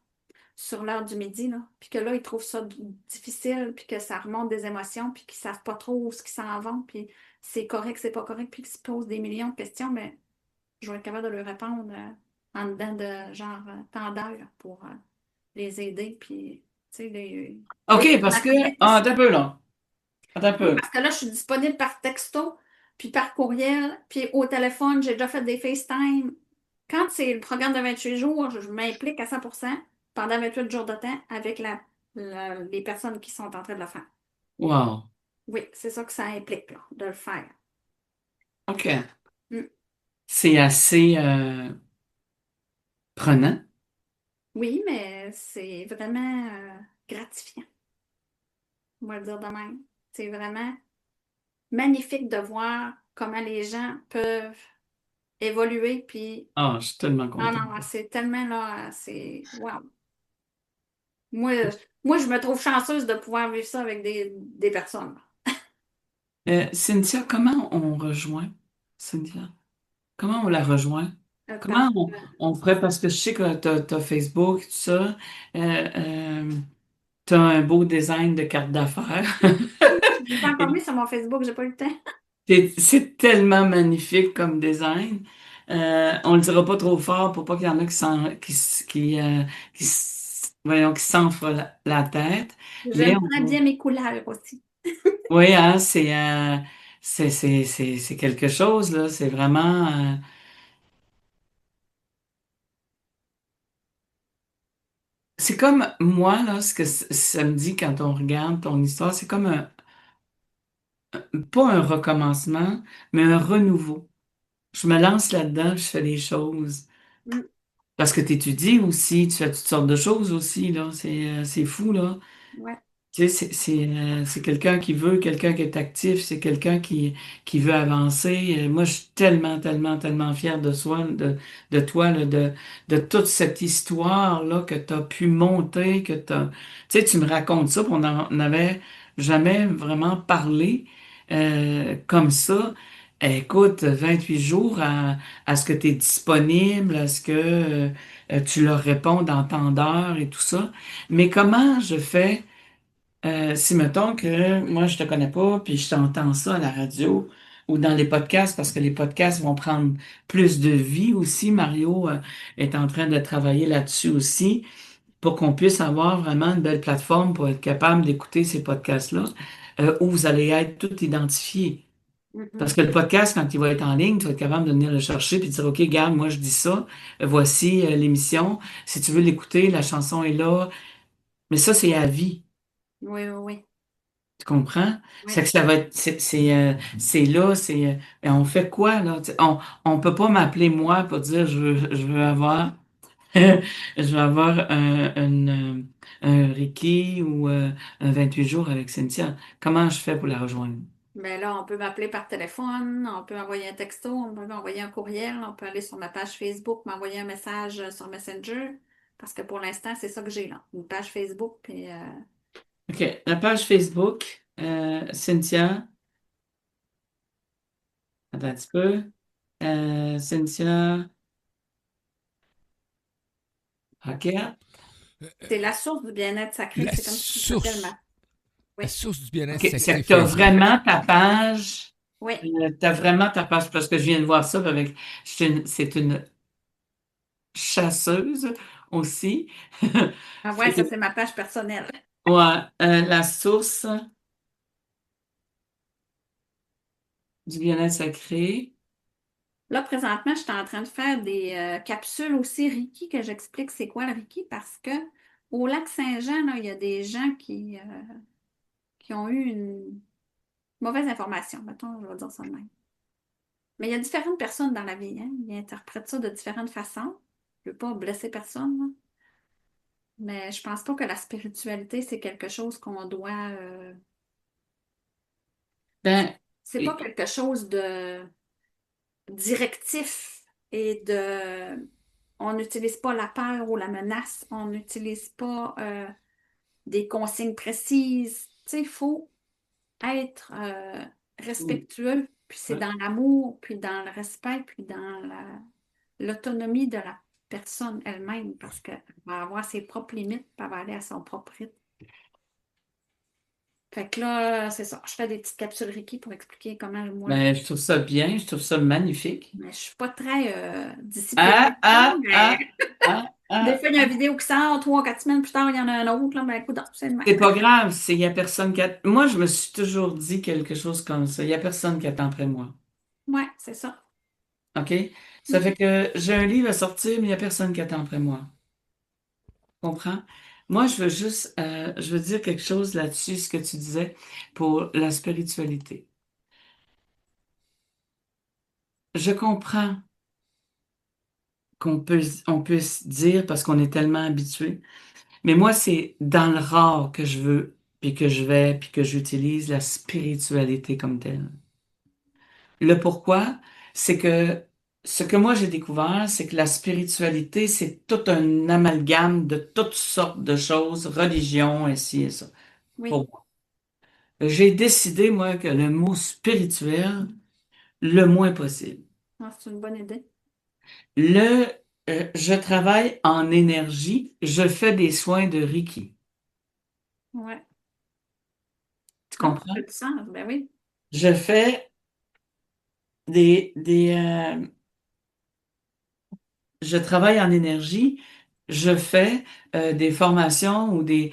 sur l'heure du midi, là, puis que là, ils trouvent ça difficile, puis que ça remonte des émotions, puis qu'ils ne savent pas trop où ce qu'ils s'en vont, puis c'est correct, c'est pas correct, puis qu'ils se posent des millions de questions, mais je vais être capable de leur répondre en dedans de genre tant d'heures pour les aider, puis tu sais, les OK, parce que, accompagner. ah, attends un peu, là. Attends un Oui, peu. parce que là, je suis disponible par texto, puis par courriel, puis au téléphone, j'ai déjà fait des FaceTime. Quand c'est le programme de 28 jours, je m'implique à 100% pendant 28 jours de temps avec les personnes qui sont en train de le faire. Wow. Oui, c'est ça que ça implique, là, de le faire. OK. Mm. C'est assez prenant. Oui, mais c'est vraiment gratifiant, on va le dire de même. C'est vraiment magnifique de voir comment les gens peuvent évoluer, puis Ah, je suis tellement non, content. non, c'est tellement là, c'est wow. Moi, moi, je me trouve chanceuse de pouvoir vivre ça avec des personnes. Cynthia, comment on rejoint? Cynthia, comment on la rejoint? Par, Comment on ferait? Parce que je sais que t'as Facebook, tout ça. T'as un beau design de carte d'affaires. je l'ai pas encore mis sur mon Facebook, j'ai pas eu le temps. C'est tellement magnifique comme design. On le dira pas trop fort pour pas qu'il y en a voyons, qui s'enfrent la tête. Mais J'aime très bien mes couleurs aussi. oui, hein, c'est quelque chose, là. C'est vraiment. C'est comme moi, là, ce que ça me dit quand on regarde ton histoire, c'est comme pas un recommencement, mais un renouveau. Je me lance là-dedans, je fais des choses. Mm, Parce que tu étudies aussi, tu fais toutes sortes de choses aussi, là. C'est fou, là. ouais. Tu sais, c'est quelqu'un qui veut, quelqu'un qui est actif, c'est quelqu'un qui veut avancer. Moi, je suis tellement, tellement, tellement fière de toi, là, de toute cette histoire-là que tu as pu monter, que tu sais, tu me racontes ça, puis on n'en avait jamais vraiment parlé comme ça. Écoute, 28 jours à ce que tu es disponible, à ce que tu leur réponds dans tant d'heures et tout ça. Mais comment je fais? Si mettons que moi je te connais pas, puis je t'entends ça à la radio ou dans les podcasts, parce que les podcasts vont prendre plus de vie aussi. Mario est en train de travailler là-dessus aussi pour qu'on puisse avoir vraiment une belle plateforme pour être capable d'écouter ces podcasts-là, où vous allez être tout identifiés. Parce Mhm. que le podcast, quand il va être en ligne, tu vas être capable de venir le chercher puis de dire, OK, regarde, moi je dis ça, voici l'émission. Si tu veux l'écouter, la chanson est là. Mais ça, c'est à vie. Oui, oui, oui. Tu comprends? Oui. C'est que ça va être, c'est là, et on fait quoi, là? On peut pas m'appeler moi pour dire je veux avoir, je veux avoir un Ricky ou un 28 jours avec Cynthia. Comment je fais pour la rejoindre? Mais là, on peut m'appeler par téléphone, on peut envoyer un texto, on peut m'envoyer un courriel, on peut aller sur ma page Facebook, m'envoyer un message sur Messenger, parce que pour l'instant, c'est ça que j'ai là. Une page Facebook, puis OK. La page Facebook, Cynthia, attends un petit peu. Cynthia, OK. c'est la source du bien-être sacré, La c'est comme ça que s'appelle source, ma. Oui, la source du bien-être OK. sacré C'est que tu as Facebook. vraiment ta page. oui. T'as vraiment ta page, parce que je viens de voir ça avec, c'est une chasseuse aussi. Ah ouais, Fait ça que, c'est ma page personnelle. ouais, la source du bien-être sacré. Là, présentement, je suis en train de faire des capsules aussi Reiki, que j'explique c'est quoi le Reiki, parce que au lac Saint-Jean, là, il y a des gens qui ont eu une mauvaise information, mettons, je vais dire ça de même. Mais il y a différentes personnes dans la vie, hein. Ils interprètent ça de différentes façons. Je ne veux pas blesser personne, là. Mais je pense pas que la spiritualité, c'est quelque chose qu'on doit. Ben, C'est pas et- quelque chose de directif et de. On n'utilise pas la peur ou la menace, on n'utilise pas des consignes précises. Tu sais, il faut être respectueux, puis c'est ouais. dans l'amour, puis dans le respect, puis dans l'autonomie de la personne elle-même, parce qu'elle va avoir ses propres limites, puis elle va aller à son propre rythme. Fait que là, c'est ça. Je fais des petites capsules Reiki pour expliquer comment moi. Ben, je trouve ça bien, je trouve ça magnifique. Mais je suis pas très disciplinée. Ah, Non, ah, mais ah, ah, des ah. fois, il y a une vidéo qui sort, 3, 4 semaines plus tard, il y en a un autre. Là, mais écoute, c'est le même. C'est pas grave, il y a personne qui Moi, je me suis toujours dit quelque chose comme ça. Il y a personne qui attend après moi. Ouais, c'est ça. OK? Ça Mhm. fait que j'ai un livre à sortir, mais il y a personne qui attend après moi. Comprends? Moi, je veux juste, je veux dire quelque chose là-dessus, ce que tu disais pour la spiritualité. Je comprends on puisse dire parce qu'on est tellement habitué, mais moi, c'est dans le rare que je veux, puis que je vais, puis que j'utilise la spiritualité comme telle. Le pourquoi, c'est que ce que moi j'ai découvert, c'est que la spiritualité, c'est tout un amalgame de toutes sortes de choses, religion, et ci et ça. Oui, Pour moi. J'ai décidé, moi, que le mot spirituel, le moins possible. ah, c'est une bonne idée. Le, je travaille en énergie, je fais des soins de Reiki. Ouais. Tu Non, ça comprends? fait du sens. Ben oui. Je fais des, des, je travaille en énergie, je fais des formations ou des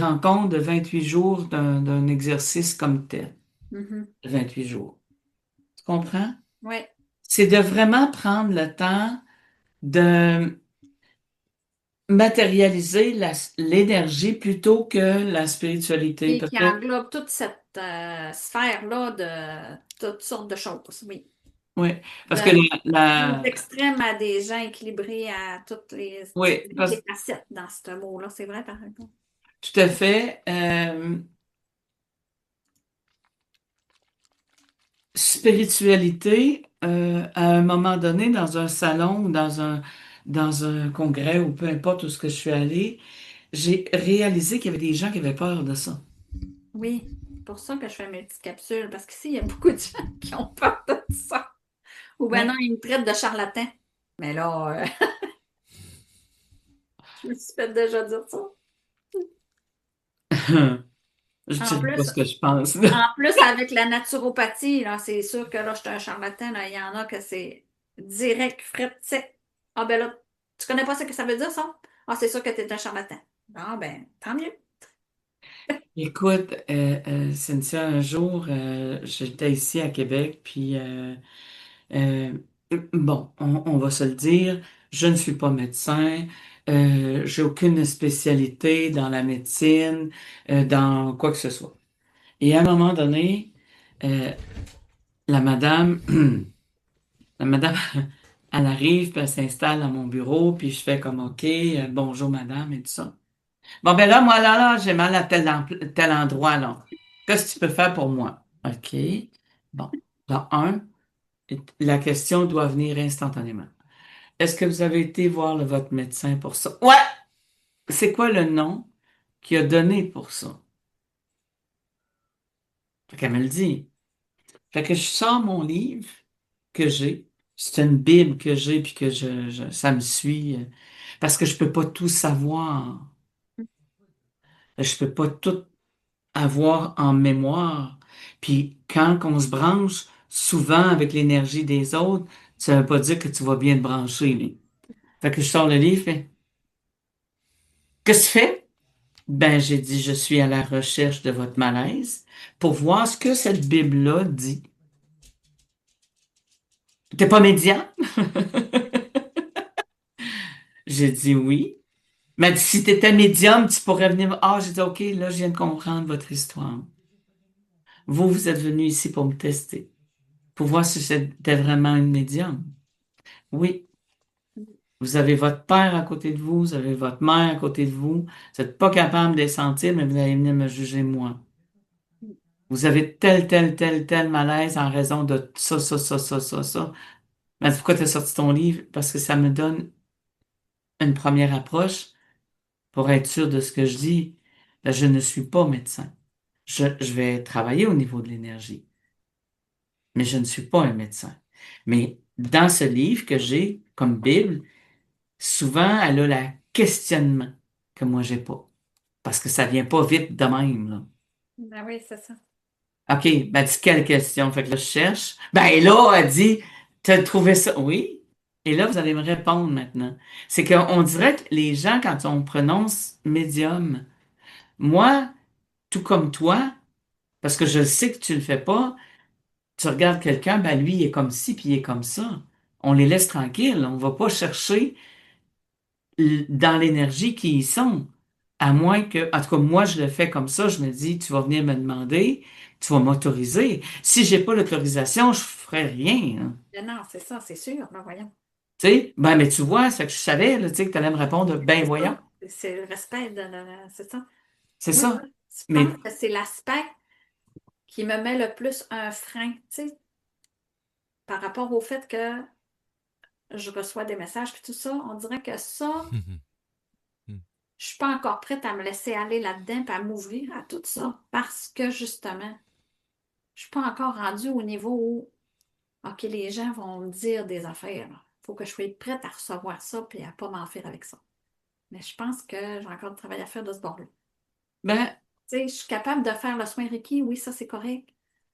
rencontres de 28 jours d'un exercice comme tel, Mhm. 28 jours. Tu comprends? Ouais. C'est de vraiment prendre le temps de matérialiser l'énergie plutôt que la spiritualité. Et Parce qui que, englobe toute cette sphère-là de toutes sortes de choses, oui. oui, parce que De- des la, extrêmes à des gens équilibrés à toutes les, oui, toutes les facettes dans ce mot-là. C'est vrai, par exemple. Tout à fait. Spiritualité, à un moment donné, dans un salon ou dans un congrès ou peu importe où ce que je suis allée, j'ai réalisé qu'il y avait des gens qui avaient peur de ça. Oui, pour ça que je fais mes petites capsules, parce qu'ici, il y a beaucoup de gens qui ont peur de ça. Ou ben non, Oui. ils me traitent de charlatan. Mais là, je me suis fait déjà dire ça. Je En dirais pas plus, ce que je pense. en plus, avec la naturopathie, là, c'est sûr que là, je suis un charlatan. Là. Il y en a que c'est direct, frais, sec. Ah ben là, tu connais pas ce que ça veut dire, ça? Ah, c'est sûr que tu es un charlatan. Ah ben, tant mieux. Écoute, Cynthia, un jour, j'étais ici à Québec, puis euh, bon, on va se le dire, je ne suis pas médecin, j'ai aucune spécialité dans la médecine, dans quoi que ce soit. Et à un moment donné, euh, la madame, la madame, elle arrive, puis elle s'installe dans mon bureau, puis je fais comme OK, bonjour madame, et tout ça. Bon, ben là, moi, là, j'ai mal à tel endroit, là. Qu'est-ce que tu peux faire pour moi? OK. Bon. Dans un, la question doit venir instantanément. Est-ce que vous avez été voir votre médecin pour ça? Ouais! C'est quoi le nom qu'il a donné pour ça? Fait qu'elle me le dit. Fait que je sors mon livre que j'ai. C'est une Bible que j'ai puis que ça me suit parce que je peux pas tout savoir. Je peux pas tout avoir en mémoire. Puis quand on se branche souvent avec l'énergie des autres, ça veut pas dire que tu vas bien te brancher, là. Fait que je sors le livre, et qu'est-ce que tu fais? Ben, j'ai dit, je suis à la recherche de votre malaise pour voir ce que cette Bible-là dit. T'es pas médium? J'ai dit oui. Mais si t'étais médium, tu pourrais venir. Ah, j'ai dit, OK, là, je viens de comprendre votre histoire. Vous êtes venu ici pour me tester, pour voir si j'étais vraiment une médium. Oui. Vous avez votre père à côté de vous, vous avez votre mère à côté de vous. Vous n'êtes pas capable de les sentir, mais vous allez venir me juger moi. Vous avez tel malaise en raison de ça. Mais pourquoi tu as sorti ton livre? Parce que ça me donne une première approche pour être sûr de ce que je dis. Là, je ne suis pas médecin. Je vais travailler au niveau de l'énergie, mais je ne suis pas un médecin. Mais dans ce livre que j'ai comme Bible, souvent, elle a le questionnement que moi, j'ai pas. Parce que ça vient pas vite de même, là. Ben oui, c'est ça. OK, ben, dis quelle question? Fait que là, je cherche. Ben, là, elle dit, t'as trouvé ça? Oui. Et là, vous allez me répondre maintenant. C'est qu'on dirait que les gens, quand on prononce médium, moi, tout comme toi, parce que je sais que tu le fais pas, tu regardes quelqu'un, ben, lui, il est comme ci, puis il est comme ça. On les laisse tranquilles. On va pas chercher dans l'énergie qui y sont. À moins que, en tout cas, moi, je le fais comme ça, je me dis, tu vas venir me demander, tu vas m'autoriser. Si j'ai pas l'autorisation, je ferai rien, hein. Ben non, c'est ça, c'est sûr. Ben voyons. Tu sais, ben, mais tu vois, ça fait que je savais, là, tu sais, que tu allais me répondre, ben, C'est voyons, ça. C'est le respect de c'est ça. c'est Moi, ça. je Mais, pense que c'est l'aspect qui me met le plus un frein, tu sais, par rapport au fait que je reçois des messages puis tout ça. On dirait que ça, je suis pas encore prête à me laisser aller là-dedans et à m'ouvrir à tout ça parce que justement, je suis pas encore rendue au niveau où, OK, les gens vont me dire des affaires. Il faut que je sois prête à recevoir ça et à pas m'en faire avec ça. Mais je pense que j'ai encore du travail à faire de ce bord-là. ben, Tu sais, je suis capable de faire le soin Reiki, oui, ça c'est correct,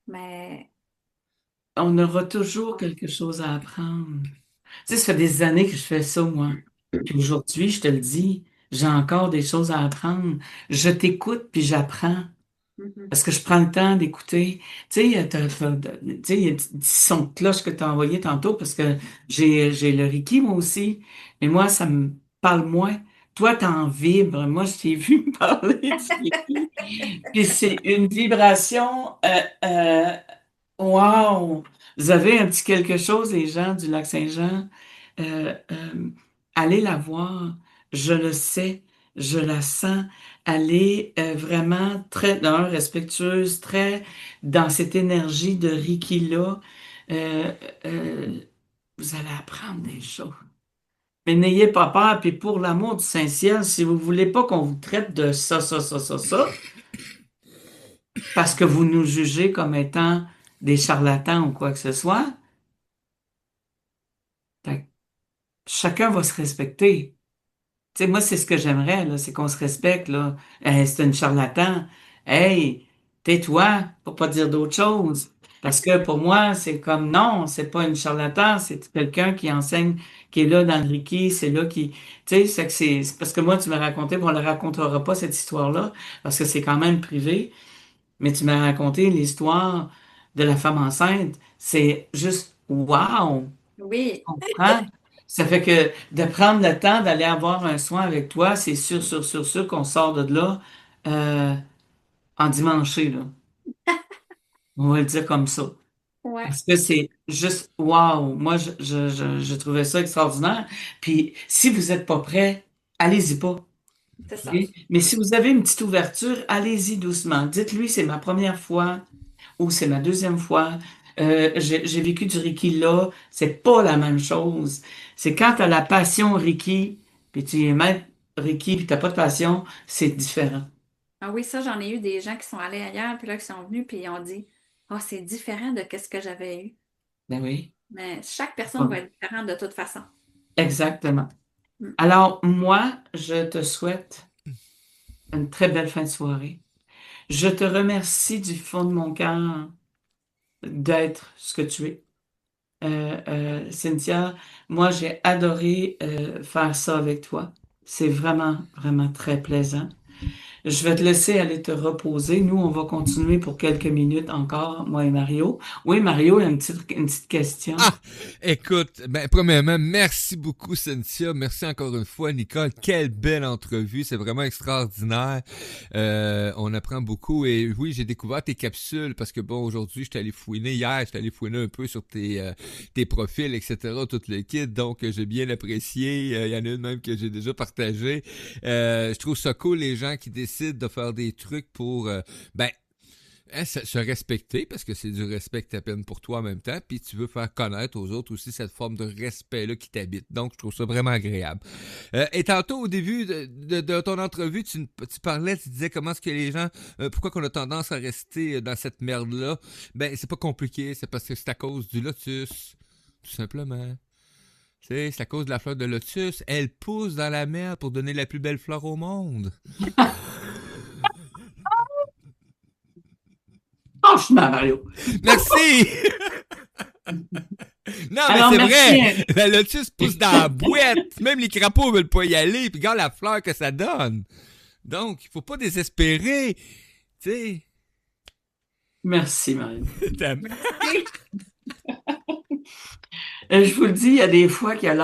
mais on aura toujours quelque chose à apprendre. Tu sais, ça fait des années que je fais ça, moi. Puis aujourd'hui, je te le dis, j'ai encore des choses à apprendre. Je t'écoute, puis j'apprends. mhm. Parce que je prends le temps d'écouter. Tu sais, tu sais, il y a des petits sons de cloche que tu as envoyé tantôt parce que j'ai le Reiki, moi aussi. Mais moi, ça me parle moins. Toi, t'en vibres. Moi, je t'ai vu me parler du Reiki. Puis c'est une vibration. Wow! Vous avez un petit quelque chose, les gens du Lac-Saint-Jean. Euh, euh, allez la voir. Je le sais. Je la sens. elle est vraiment très, respectueuse, très dans cette énergie de Reiki-là. Euh, euh, vous allez apprendre des choses. Mais n'ayez pas peur, puis pour l'amour du Saint-Ciel, si vous voulez pas qu'on vous traite de ça, parce que vous nous jugez comme étant des charlatans ou quoi que ce soit, fait que chacun va se respecter. Tu sais, moi, c'est ce que j'aimerais, là, c'est qu'on se respecte, là. C'est une charlatan. Hey, tais-toi, pour pas dire d'autre chose. Parce que pour moi, c'est comme non, c'est pas une charlatan, c'est quelqu'un qui enseigne, qui est là dans le Reiki, c'est là qui, tu sais, c'est parce que moi, tu m'as raconté, bon, on ne la racontera pas, cette histoire-là, parce que c'est quand même privé, mais tu m'as raconté l'histoire de la femme enceinte. C'est juste, wow! Oui, Comprends? Ça fait que de prendre le temps d'aller avoir un soin avec toi, c'est sûr qu'on sort de là euh, en dimanche, là. On va le dire comme ça. ouais, Parce que c'est juste wow. Moi, je trouvais ça extraordinaire. Puis si vous n'êtes pas prêt, allez-y pas. c'est OK? ça. Mais si vous avez une petite ouverture, allez-y doucement. Dites-lui, c'est ma première fois ou c'est ma deuxième fois. J'ai vécu du Reiki là, c'est pas la même chose. C'est quand tu as la passion Reiki, puis tu es maître Reiki, puis tu pas de passion, c'est différent. Ah oui, ça, j'en ai eu des gens qui sont allés ailleurs, puis là, qui sont venus, puis ils ont dit, ah, c'est différent de ce que j'avais eu. Ben oui. Mais chaque personne va Ouais. être différente de toute façon. Exactement. Mm. Alors, moi, je te souhaite une très belle fin de soirée. Je te remercie du fond de mon cœur d'être ce que tu es. Cynthia, moi, j'ai adoré faire ça avec toi. C'est vraiment, vraiment très plaisant. Je vais te laisser aller te reposer. Nous, on va continuer pour quelques minutes encore, moi et Mario. Oui, Mario, il y a une petite question. Ah, écoute, ben, premièrement, merci beaucoup, Cynthia. Merci encore une fois, Nicole. Quelle belle entrevue. C'est vraiment extraordinaire. On apprend beaucoup. Et oui, j'ai découvert tes capsules parce que bon, aujourd'hui, j'étais allé fouiner. Hier, j'étais allé fouiner un peu sur tes profils, etc., tout le kit. Donc, j'ai bien apprécié. Il y en a une même que j'ai déjà partagée. Je trouve ça cool, les gens qui décident de faire des trucs pour, ben, se respecter, parce que c'est du respect que tu peine pour toi en même temps, puis tu veux faire connaître aux autres aussi cette forme de respect-là qui t'habite. Donc, je trouve ça vraiment agréable. Et tantôt, au début de ton entrevue, tu parlais, tu disais comment est-ce que les gens, pourquoi qu'on a tendance à rester dans cette merde-là. Ben, c'est pas compliqué, c'est parce que c'est à cause du lotus, tout simplement. Tu sais, c'est à cause de la fleur de lotus. Elle pousse dans la mer pour donner la plus belle fleur au monde. Franchement, Mario. Merci! Non, mais Alors, c'est merci. vrai! La lotus pousse dans la boîte! Même les crapauds veulent pas y aller, puis regarde la fleur que ça donne! Donc, il faut pas désespérer! Tu sais... Merci, Mario. Merci. Je vous le dis, il y a des fois qu'il y a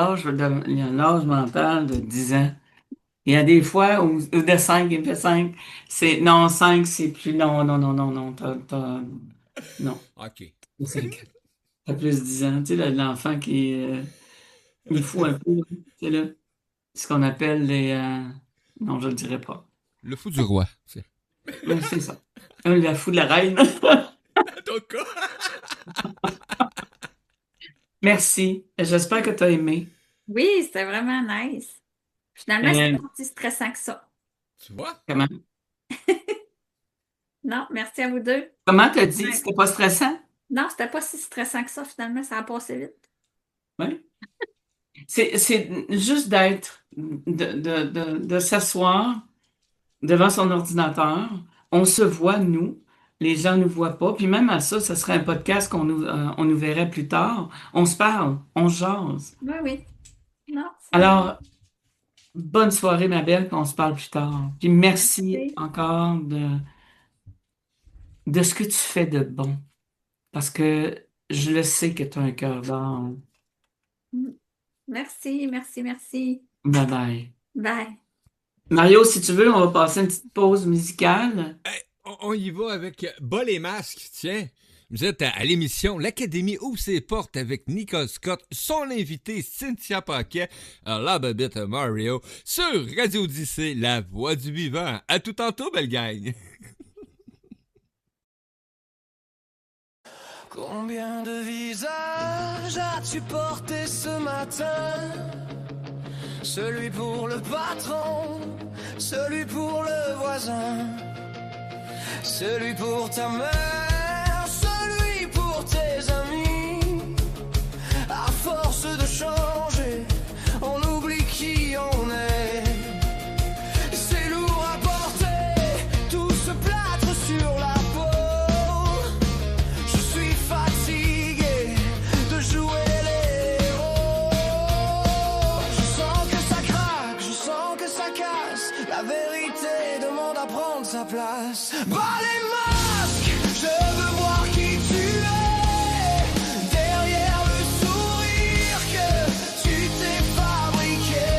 il y a l'âge mental de 10 ans. Il y a des fois où de 5 il me fait 5. Non, 5 c'est plus, non, non, OK. c'est 5. T'as plus de 10 ans. Tu sais, là, l'enfant qui il fout un peu, tu sais, là, ce qu'on appelle non, je le dirai pas. Le fou du roi. C'est... Mais c'est ça. La fou de la reine. Ton cas. Merci. J'espère que tu as aimé. Oui, c'était vraiment nice. Finalement, Euh, c'était pas si stressant que ça. Tu vois? comment Non, merci à vous deux. comment t'as dit? Ouais. C'était pas stressant? Non, c'était pas si stressant que ça, finalement, ça a passé vite. Oui. C'est juste d'être, de s'asseoir devant son ordinateur. On se voit, nous. Les gens ne nous voient pas. Puis même à ça, ce serait un podcast on nous verrait plus tard. On se parle, on se jase. Oui, oui. Non, Alors, bonne soirée, ma belle, puis on se parle plus tard. Puis merci merci. encore de ce que tu fais de bon. Parce que je le sais que tu as un cœur d'or. Merci, merci, merci. Bye bye. Bye. Mario, si tu veux, on va passer une petite pause musicale. Hey, on y va avec bas les masques, tiens. Vous êtes à l'émission L'Académie ouvre ses portes avec Nicole Scott, son invité Cynthia Paquet, la babette Mario, sur Radio Odyssée, la voix du vivant. À tout tantôt, belle gang! Combien de visages as-tu porté ce matin? Celui pour le patron, celui pour le voisin, celui pour ta mère, celui pour tes amis. À force de changer, on oublie qui on est. C'est lourd à porter, tout se plâtre sur la peau. Je suis fatigué de jouer les héros. Je sens que ça craque, je sens que ça casse. La vérité demande à prendre sa place. Bas les masques, je veux voir qui tu es. Derrière le sourire que tu t'es fabriqué.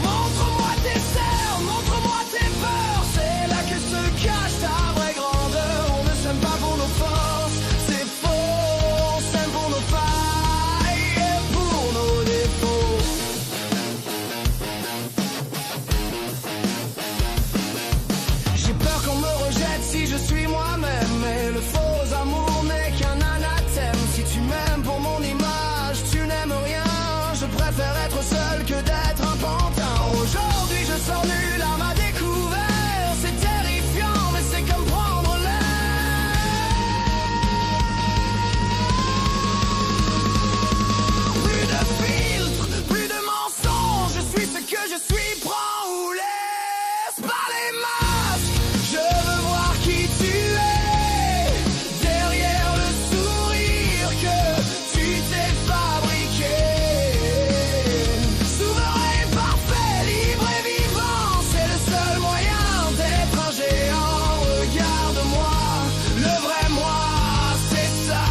Montre-moi tes cernes, montre-moi tes peurs. C'est là que se cache ta vraie grandeur. On ne s'aime pas pour nos forces, c'est faux. On s'aime pour nos failles et pour nos défauts. J'ai peur qu'on me rejette si je suis moi-même. Mais le faux amour n'est qu'un anathème. Si tu m'aimes pour mon image, tu n'aimes rien. Je préfère être seul que d'être un pantin. Aujourd'hui je sens nul à ma découverte. C'est terrifiant mais c'est comme prendre l'air. Plus de filtres, plus de mensonges. Je suis ce que je suis, prends ou laisse. Pas les masques, je veux voir qui tu es. Derrière le sourire que tu t'es fabriqué. Souverain parfait, libre et vivant. C'est le seul moyen d'être un géant. Regarde-moi, le vrai moi, c'est ça.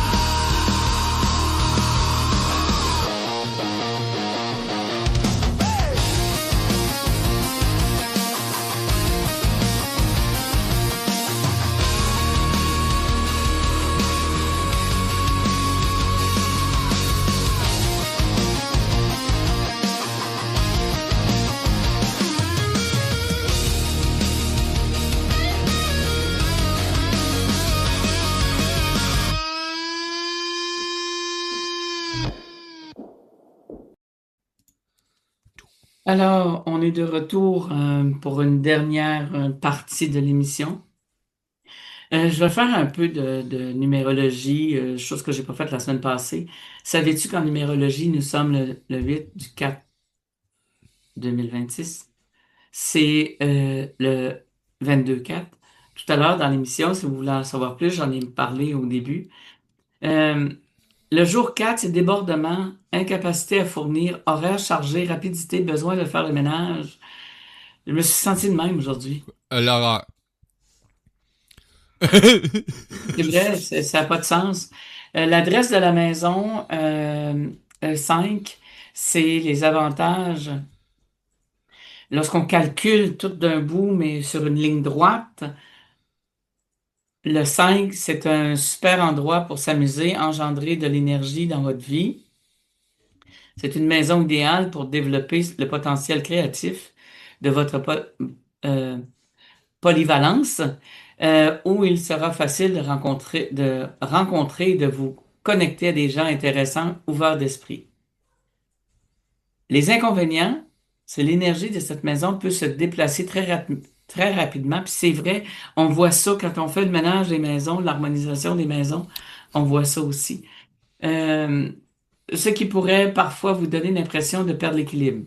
Hey! Alors, on est de retour pour une dernière partie de l'émission. Je vais faire un peu de numérologie, chose que j'ai pas faite la semaine passée. Savais-tu qu'en numérologie, nous sommes le 8 du 4 2026? C'est le 22-4. Tout à l'heure dans l'émission, si vous voulez en savoir plus, j'en ai parlé au début. Euh, le jour 4, c'est débordement, incapacité à fournir, horaire chargé, rapidité, besoin de faire le ménage. Je me suis senti de même aujourd'hui. L'horreur. C'est vrai, ça n'a pas de sens. L'adresse de la maison 5, c'est les avantages. Lorsqu'on calcule tout d'un bout, mais sur une ligne droite, le 5, c'est un super endroit pour s'amuser, engendrer de l'énergie dans votre vie. C'est une maison idéale pour développer le potentiel créatif de votre euh, polyvalence, où il sera facile de rencontrer et de vous connecter à des gens intéressants, ouverts d'esprit. Les inconvénients, c'est l'énergie de cette maison peut se déplacer très rapidement. Puis c'est vrai, on voit ça quand on fait le ménage des maisons, l'harmonisation des maisons, on voit ça aussi. Ce qui pourrait parfois vous donner l'impression de perdre l'équilibre.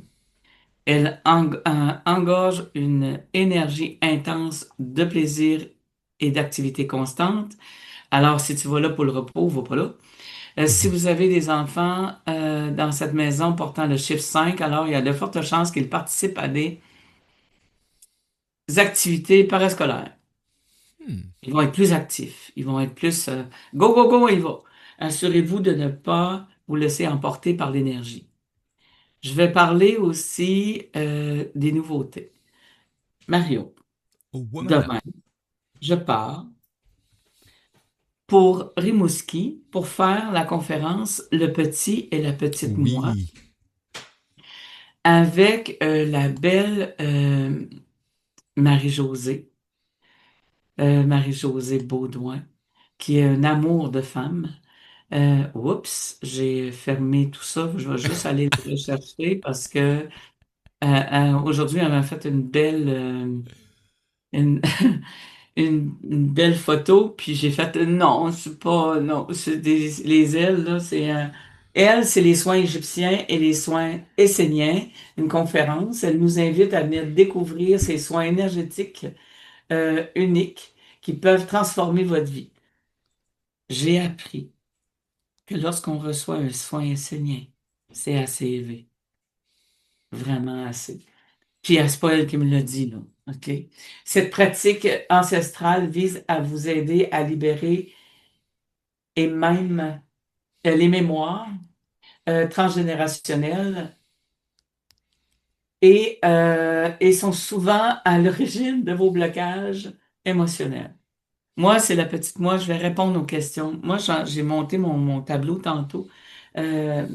Elle engorge une énergie intense de plaisir et d'activité constante. Alors, si tu vas là pour le repos, va pas là. Si vous avez des enfants dans cette maison portant le chiffre 5, alors il y a de fortes chances qu'ils participent à des activités parascolaires. Ils vont être plus actifs. Ils vont être plus go, go, go, il va. Assurez-vous de ne pas vous laisser emporter par l'énergie. Je vais parler aussi des nouveautés. Mario, Oh, ouais, madame. demain, je pars pour Rimouski pour faire la conférence Le Petit et la Petite Moi Oui. avec la belle Marie-Josée, Marie-Josée Baudouin, qui est un amour de femme. Oups, j'ai fermé tout ça. Je vais juste aller le rechercher parce que aujourd'hui, elle m'a fait une, une belle photo, puis j'ai fait non, c'est pas non, c'est les ailes là, elle, c'est les soins égyptiens et les soins esséniens, une conférence. Elle nous invite à venir découvrir ces soins énergétiques uniques qui peuvent transformer votre vie. J'ai appris que lorsqu'on reçoit un soin essénien, c'est assez élevé, vraiment assez. Puis c'est pas elle qui me l'a dit, là. OK? Cette pratique ancestrale vise à vous aider à libérer et même les mémoires transgénérationnelles et sont souvent à l'origine de vos blocages émotionnels. Moi, c'est la petite moi, je vais répondre aux questions. Moi, j'ai monté mon tableau tantôt. Euh,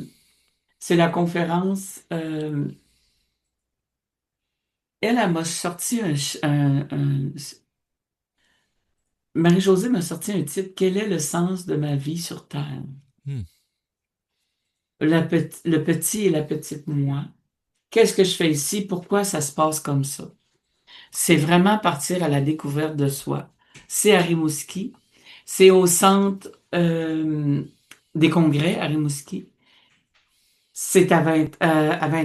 c'est la conférence. Elle m'a sorti Marie-Josée m'a sorti un titre, Quel est le sens de ma vie sur Terre? Hmm. Le petit et la petite moi. Qu'est-ce que je fais ici? Pourquoi ça se passe comme ça? C'est vraiment partir à la découverte de soi. C'est à Rimouski. C'est au centre des congrès à Rimouski. C'est à 20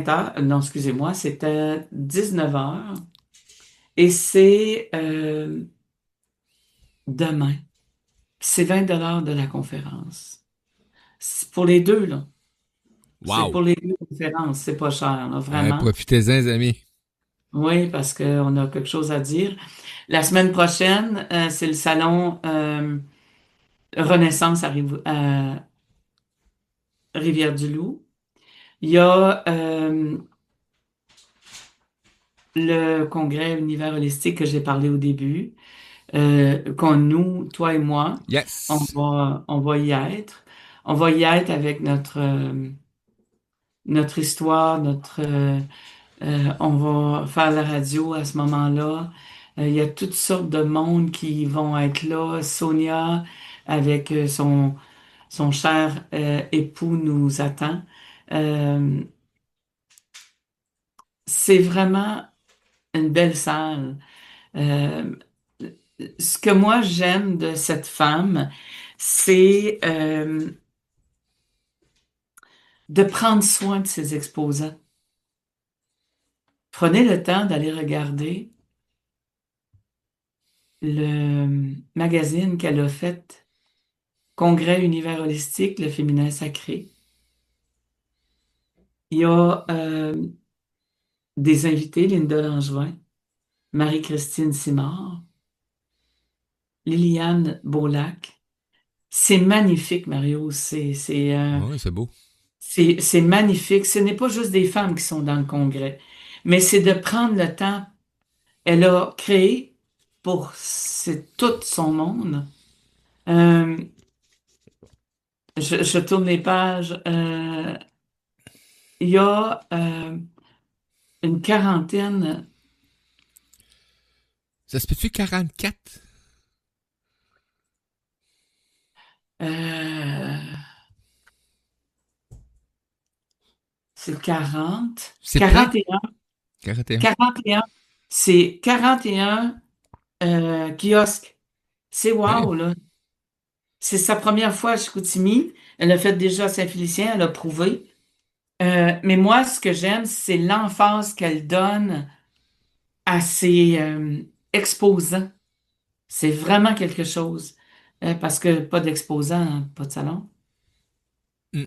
heures. Non, excusez-moi, c'est à 19 heures. Et c'est demain. C'est 20 $ de la conférence. C'est pour les deux, là. C'est Wow. pour les deux conférences. C'est pas cher, là, vraiment. Profitez-en, les amis. Oui, parce qu'on a quelque chose à dire. La semaine prochaine, c'est le salon Renaissance à Rivière-du-Loup. Il y a le congrès Univers holistique que j'ai parlé au début, nous, toi et moi, Yes. on va y être. On va y être avec notre histoire, on va faire la radio à ce moment-là. Il y a toutes sortes de monde qui vont être là. Sonia, avec son cher époux, nous attend. Euh, c'est vraiment une belle salle. Euh, Ce que moi j'aime de cette femme, c'est de prendre soin de ses exposants. Prenez le temps d'aller regarder le magazine qu'elle a fait, Congrès Univers Holistique, le féminin sacré. Il y a des invités, Linda Langevin, Marie-Christine Simard, Liliane Beaulac. C'est magnifique, Mario. Oui, c'est beau. C'est magnifique. Ce n'est pas juste des femmes qui sont dans le congrès, mais c'est de prendre le temps. Elle a créé c'est tout son monde. Euh, je tourne les pages. Il y a une quarantaine. Ça se peut-tu 44? euh, c'est 40. C'est plein? 41. 41. 41. C'est 41 kiosques. C'est Hey. wow, là. C'est sa première fois à Chicoutimi. Elle a fait déjà à Saint-Félicien, elle a prouvé. Mais moi, ce que j'aime, c'est l'emphase qu'elle donne à ses exposants. C'est vraiment quelque chose. Parce que pas d'exposants, pas de salon. Hmm.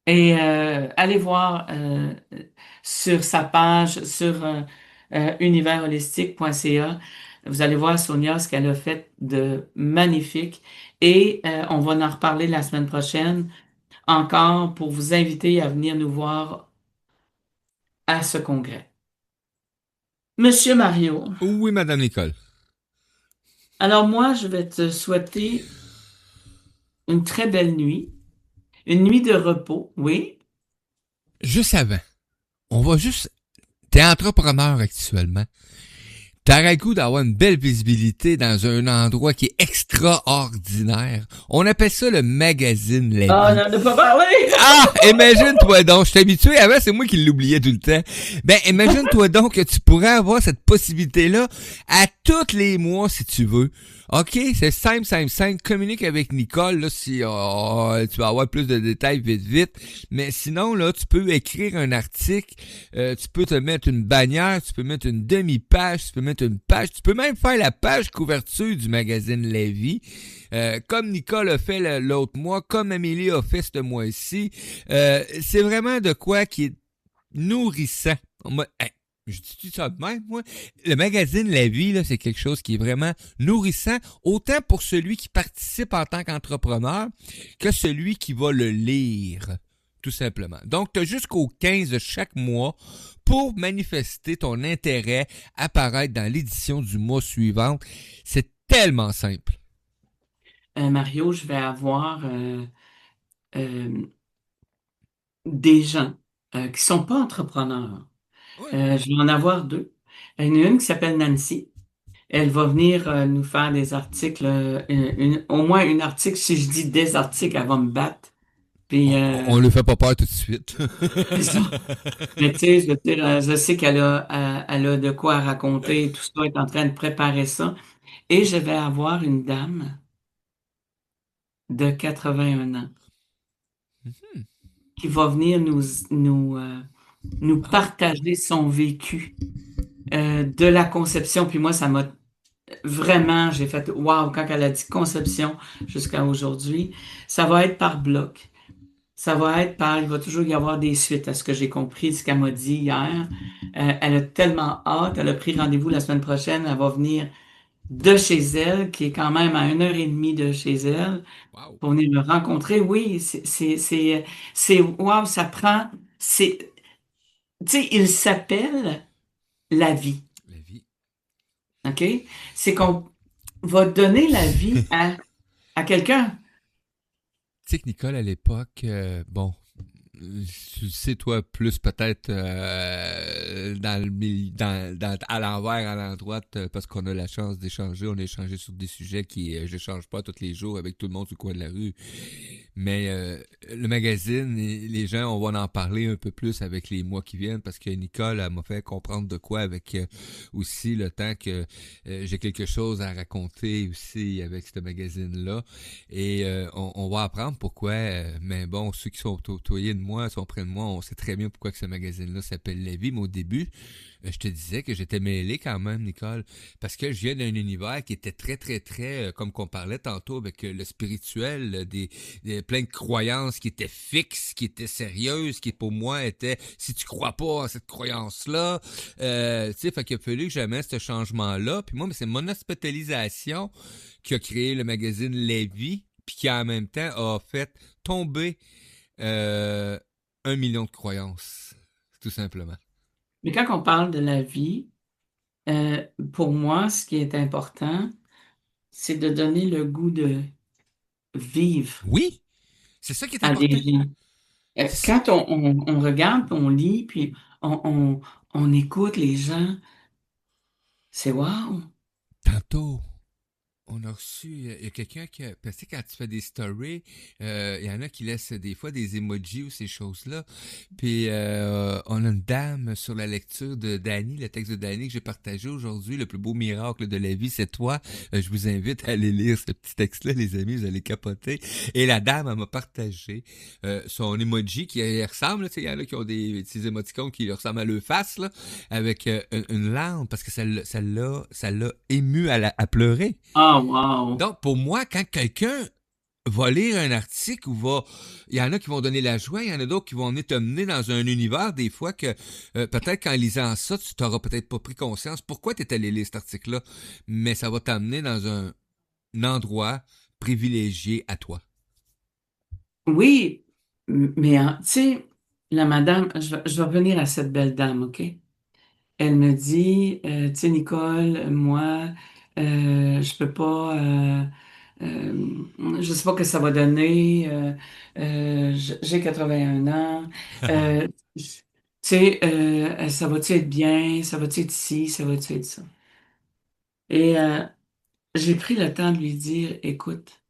Et allez voir sur sa page, sur universholistique.ca, vous allez voir Sonia ce qu'elle a fait de magnifique. Et on va en reparler la semaine prochaine encore pour vous inviter à venir nous voir à ce congrès. Monsieur Mario, Oui, Madame Nicole. alors moi, je vais te souhaiter une très belle nuit, une nuit de repos, oui. Juste avant, on va juste... T'es entrepreneur actuellement. T'aurais le goût d'avoir une belle visibilité dans un endroit qui est extraordinaire. On appelle ça le magazine La Ah, on Vie. n'en a pas parlé! Ah, imagine-toi donc, je suis habitué, avant c'est moi qui l'oubliais tout le temps. Ben, imagine-toi donc que tu pourrais avoir cette possibilité-là à tous les mois si tu veux. OK, c'est simple, simple, simple. Communique avec Nicole, là, si tu vas avoir plus de détails vite, vite. Mais sinon, là, tu peux écrire un article, tu peux te mettre une bannière, tu peux mettre une demi-page, tu peux mettre une page, tu peux même faire la page couverture du magazine La Vie. Comme Nicole a fait l'autre mois, comme Amélie a fait ce mois-ci. C'est vraiment de quoi qui est nourrissant. Je dis ça de même, moi. Le magazine La Vie, là, c'est quelque chose qui est vraiment nourrissant, autant pour celui qui participe en tant qu'entrepreneur que celui qui va le lire, tout simplement. Donc, tu as jusqu'au 15 de chaque mois pour manifester ton intérêt à apparaître dans l'édition du mois suivant. C'est tellement simple. Mario, je vais avoir euh, des gens qui sont pas entrepreneurs. Oui. Je vais en avoir deux. Il y en a une qui s'appelle Nancy. Elle va venir nous faire des articles, au moins un article. Si je dis des articles, elle va me battre. Puis, On le fait pas peur tout de suite. c'est ça. Mais tu sais, je veux dire, je sais elle a de quoi raconter. Tout ça, elle est en train de préparer ça. Et je vais avoir une dame de 81 ans qui va venir nous Ah, partager son vécu de la conception. Puis moi, ça m'a vraiment, j'ai fait waouh quand elle a dit conception jusqu'à aujourd'hui. Ça va être par bloc. Ça va être par, il va toujours y avoir des suites à ce que j'ai compris, de ce qu'elle m'a dit hier. Elle a tellement hâte, elle a pris rendez-vous la semaine prochaine, elle va venir de chez elle, qui est quand même à 1 heure et demie de chez elle, wow. pour venir me rencontrer. Oui, wow, ça prend, tu sais, il s'appelle la vie, La vie. OK? C'est qu'on va donner la vie à quelqu'un. Tu sais que Nicole, à l'époque, bon, tu le sais, toi, plus peut-être dans le à l'envers, à l'endroit, parce qu'on a la chance d'échanger. On a échangé sur des sujets qui, je change pas tous les jours avec tout le monde sur le coin de la rue. Mais le magazine, les gens, on va en parler un peu plus avec les mois qui viennent parce que Nicole, elle m'a fait comprendre de quoi avec aussi le temps que j'ai quelque chose à raconter aussi avec ce magazine-là. Et on va apprendre pourquoi, mais bon, ceux qui sont autoyés de moi, sont près de moi, on sait très bien pourquoi que ce magazine-là s'appelle La Vie, mais au début, je te disais que j'étais mêlé quand même, Nicole, parce que je viens d'un univers qui était très, très, très, comme qu'on parlait tantôt avec le spirituel, plein de croyances qui étaient fixes, qui étaient sérieuses, qui pour moi étaient, si tu crois pas à cette croyance-là, tu sais, fait qu'il a fallu que j'amène ce changement-là, puis moi, mais c'est mon hospitalisation qui a créé le magazine La Vie, puis qui en même temps a fait tomber 1 million de croyances, tout simplement. Mais quand on parle de la vie, pour moi, ce qui est important, c'est de donner le goût de vivre Oui, c'est ça qui est à des important. gens. C'est ça. Quand on regarde, puis on lit, puis on écoute les gens, c'est wow. Tantôt, on a reçu, il y a quelqu'un qui a, parce que quand tu fais des stories, il y en a qui laissent des fois des emojis ou ces choses-là. Puis on a une dame sur la lecture de Danny, le texte de Danny que j'ai partagé aujourd'hui, le plus beau miracle de la vie, c'est toi. Je vous invite à aller lire ce petit texte-là, les amis, vous allez capoter. Et la dame, elle m'a partagé son emoji qui ressemble, tu sais, il y en a qui ont des émoticônes qui ressemblent à leur face, là, avec une larme, parce que ça l'a ému à pleurer. Ah, wow. Donc, pour moi, quand quelqu'un va lire un article ou va... Il y en a qui vont donner la joie, il y en a d'autres qui vont venir te mener dans un univers, des fois, que peut-être qu'en lisant ça, tu t'auras peut-être pas pris conscience pourquoi tu es allé lire cet article-là, mais ça va t'amener dans un endroit privilégié à toi. Oui, mais tu sais, la madame, je vais revenir à cette belle dame, OK? Elle me dit, tu sais, Nicole, moi, je peux pas je sais pas ce que ça va donner. J'ai 81 ans. Euh, tu sais, ça va-tu être bien? Ça va-tu être ci? Ça va-tu être ça? Et j'ai pris le temps de lui dire, écoute,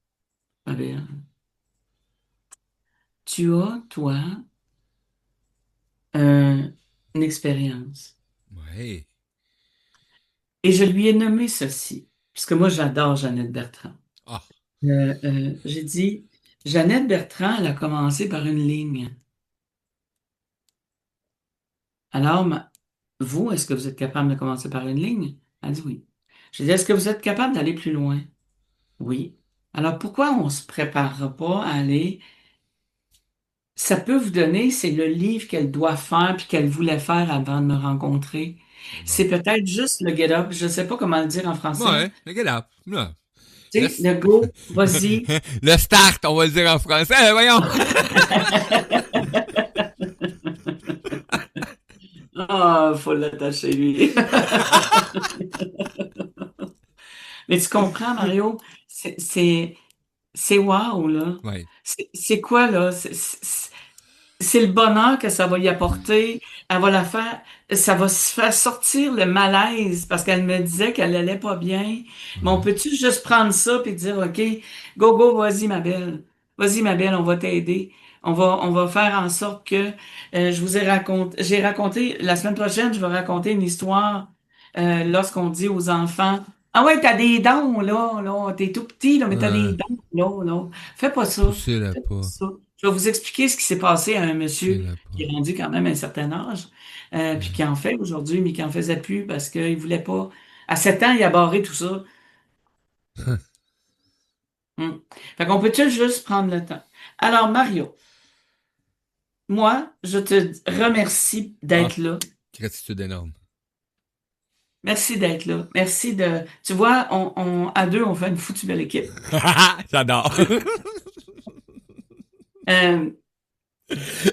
ma belle, tu as, toi, une expérience. Ouais. Et je lui ai nommé ceci, puisque moi, j'adore Jeannette Bertrand. Ah, J'ai dit, Jeannette Bertrand, elle a commencé par une ligne. Alors, vous, est-ce que vous êtes capable de commencer par une ligne? Elle dit oui. J'ai dit, est-ce que vous êtes capable d'aller plus loin? Oui. Alors, pourquoi on ne se prépare pas à aller? Ça peut vous donner, c'est le livre qu'elle doit faire puis qu'elle voulait faire avant de me rencontrer. c'est bon. C'est peut-être juste le get up. Je ne sais pas comment le dire en français. Ouais, le get up. Là. Tu sais, le go, vas-y. Le start, on va le dire en français. Voyons. Ah, faut l'attacher, lui. Mais tu comprends, Mario? C'est wow, là. Ouais. C'est quoi, là? C'est le bonheur que ça va y apporter. Elle va la faire, ça va se faire sortir le malaise parce qu'elle me disait qu'elle allait pas bien. Mais on peut-tu juste prendre ça puis dire, OK, go, go, vas-y, ma belle. Vas-y, ma belle, on va t'aider. On va faire en sorte que je vous ai raconté, j'ai raconté, la semaine prochaine, je vais raconter une histoire lorsqu'on dit aux enfants, ah ouais, t'as des dents, là, t'es tout petit, là, mais t'as des Ouais. dents, là. Fais pas ça. Poussez-la Fais pas pas. ça. Je vais vous expliquer ce qui s'est passé à un monsieur Poussez-la qui pas. est rendu quand même à un certain âge, puis qui en fait aujourd'hui, mais qui en faisait plus parce qu'il voulait pas. À 7 ans, il a barré tout ça. Hmm. Fait qu'on peut-tu juste prendre le temps? Alors, Mario, moi, je te remercie Ah, d'être là. gratitude énorme. Merci d'être là. Merci de. Tu vois, à deux, on fait une foutue belle équipe. J'adore. Euh,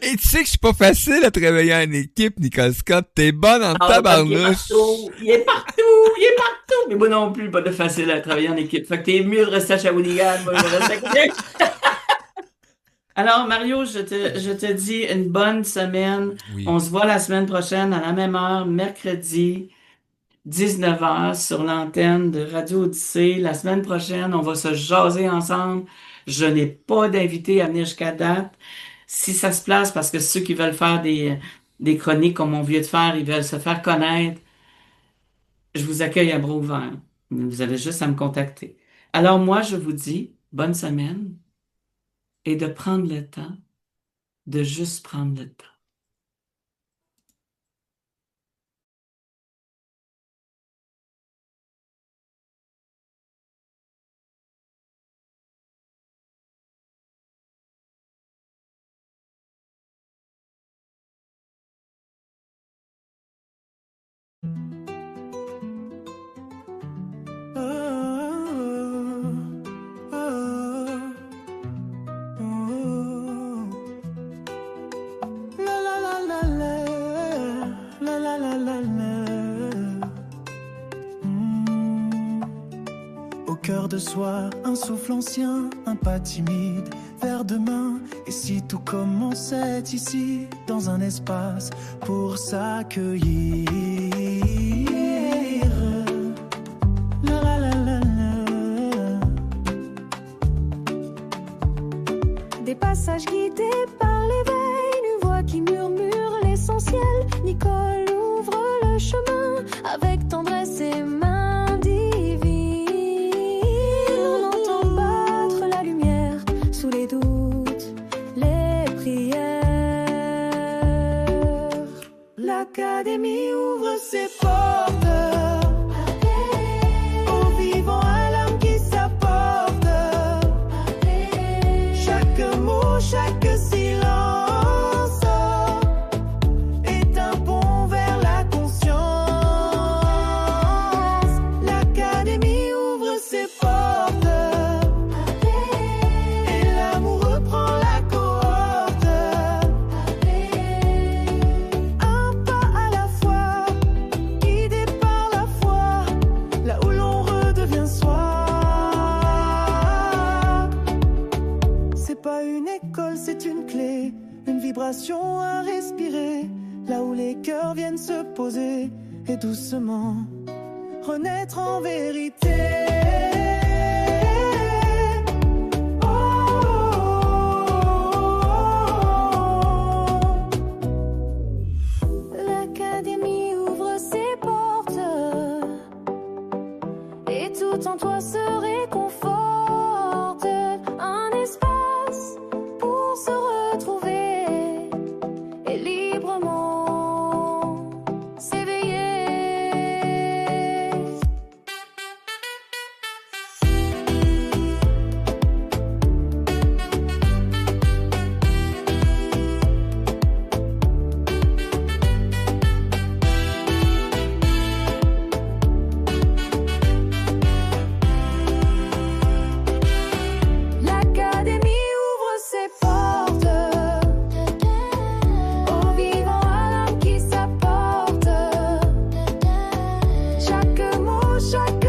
Et tu sais que je suis pas facile à travailler en équipe, Nicole Scott. T'es bonne en il est tabarnouche. partout. Il est partout. Il est partout. Mais moi non plus, pas de facile à travailler en équipe. Fait que t'es mieux de rester à Shawinigan. Moi, je vais rester à Québec. Alors, Mario, je te dis une bonne semaine. Oui. On se voit la semaine prochaine à la même heure, mercredi, 19h, sur l'antenne de Radio Odyssée. La semaine prochaine, on va se jaser ensemble. Je n'ai pas d'invité à venir jusqu'à date. Si ça se place, parce que ceux qui veulent faire des chroniques comme on vient de faire, ils veulent se faire connaître, je vous accueille à bras ouverts. Vous avez juste à me contacter. Alors moi, je vous dis bonne semaine et de prendre le temps, de juste prendre le temps. Au cœur de soi, un souffle ancien, un pas timide vers demain. Et si tout commençait ici, dans un espace pour s'accueillir. La la la la la. Des passages guidés par l'éveil, une voix qui murmure l'essentiel. Nicole ouvre le chemin avec tendresse et main divine. On entend battre la lumière sous les doutes, les prières. L'Académie ouvre ses portes aux vivants, à l'âme qui s'apporte. Chaque mot, chaque silence est un pont vers la conscience. L'Académie ouvre ses portes et l'amour reprend la cohorte. Un pas à la fois, guidé cœurs viennent se poser et doucement renaître en vérité. L'académie ouvre ses portes et tout en toi se réconforte. Un espace pour se retrouver et librement s'éveiller. L'académie ouvre ses portes aux vivants à l'âme qui s'apporte. Chaque mot, chaque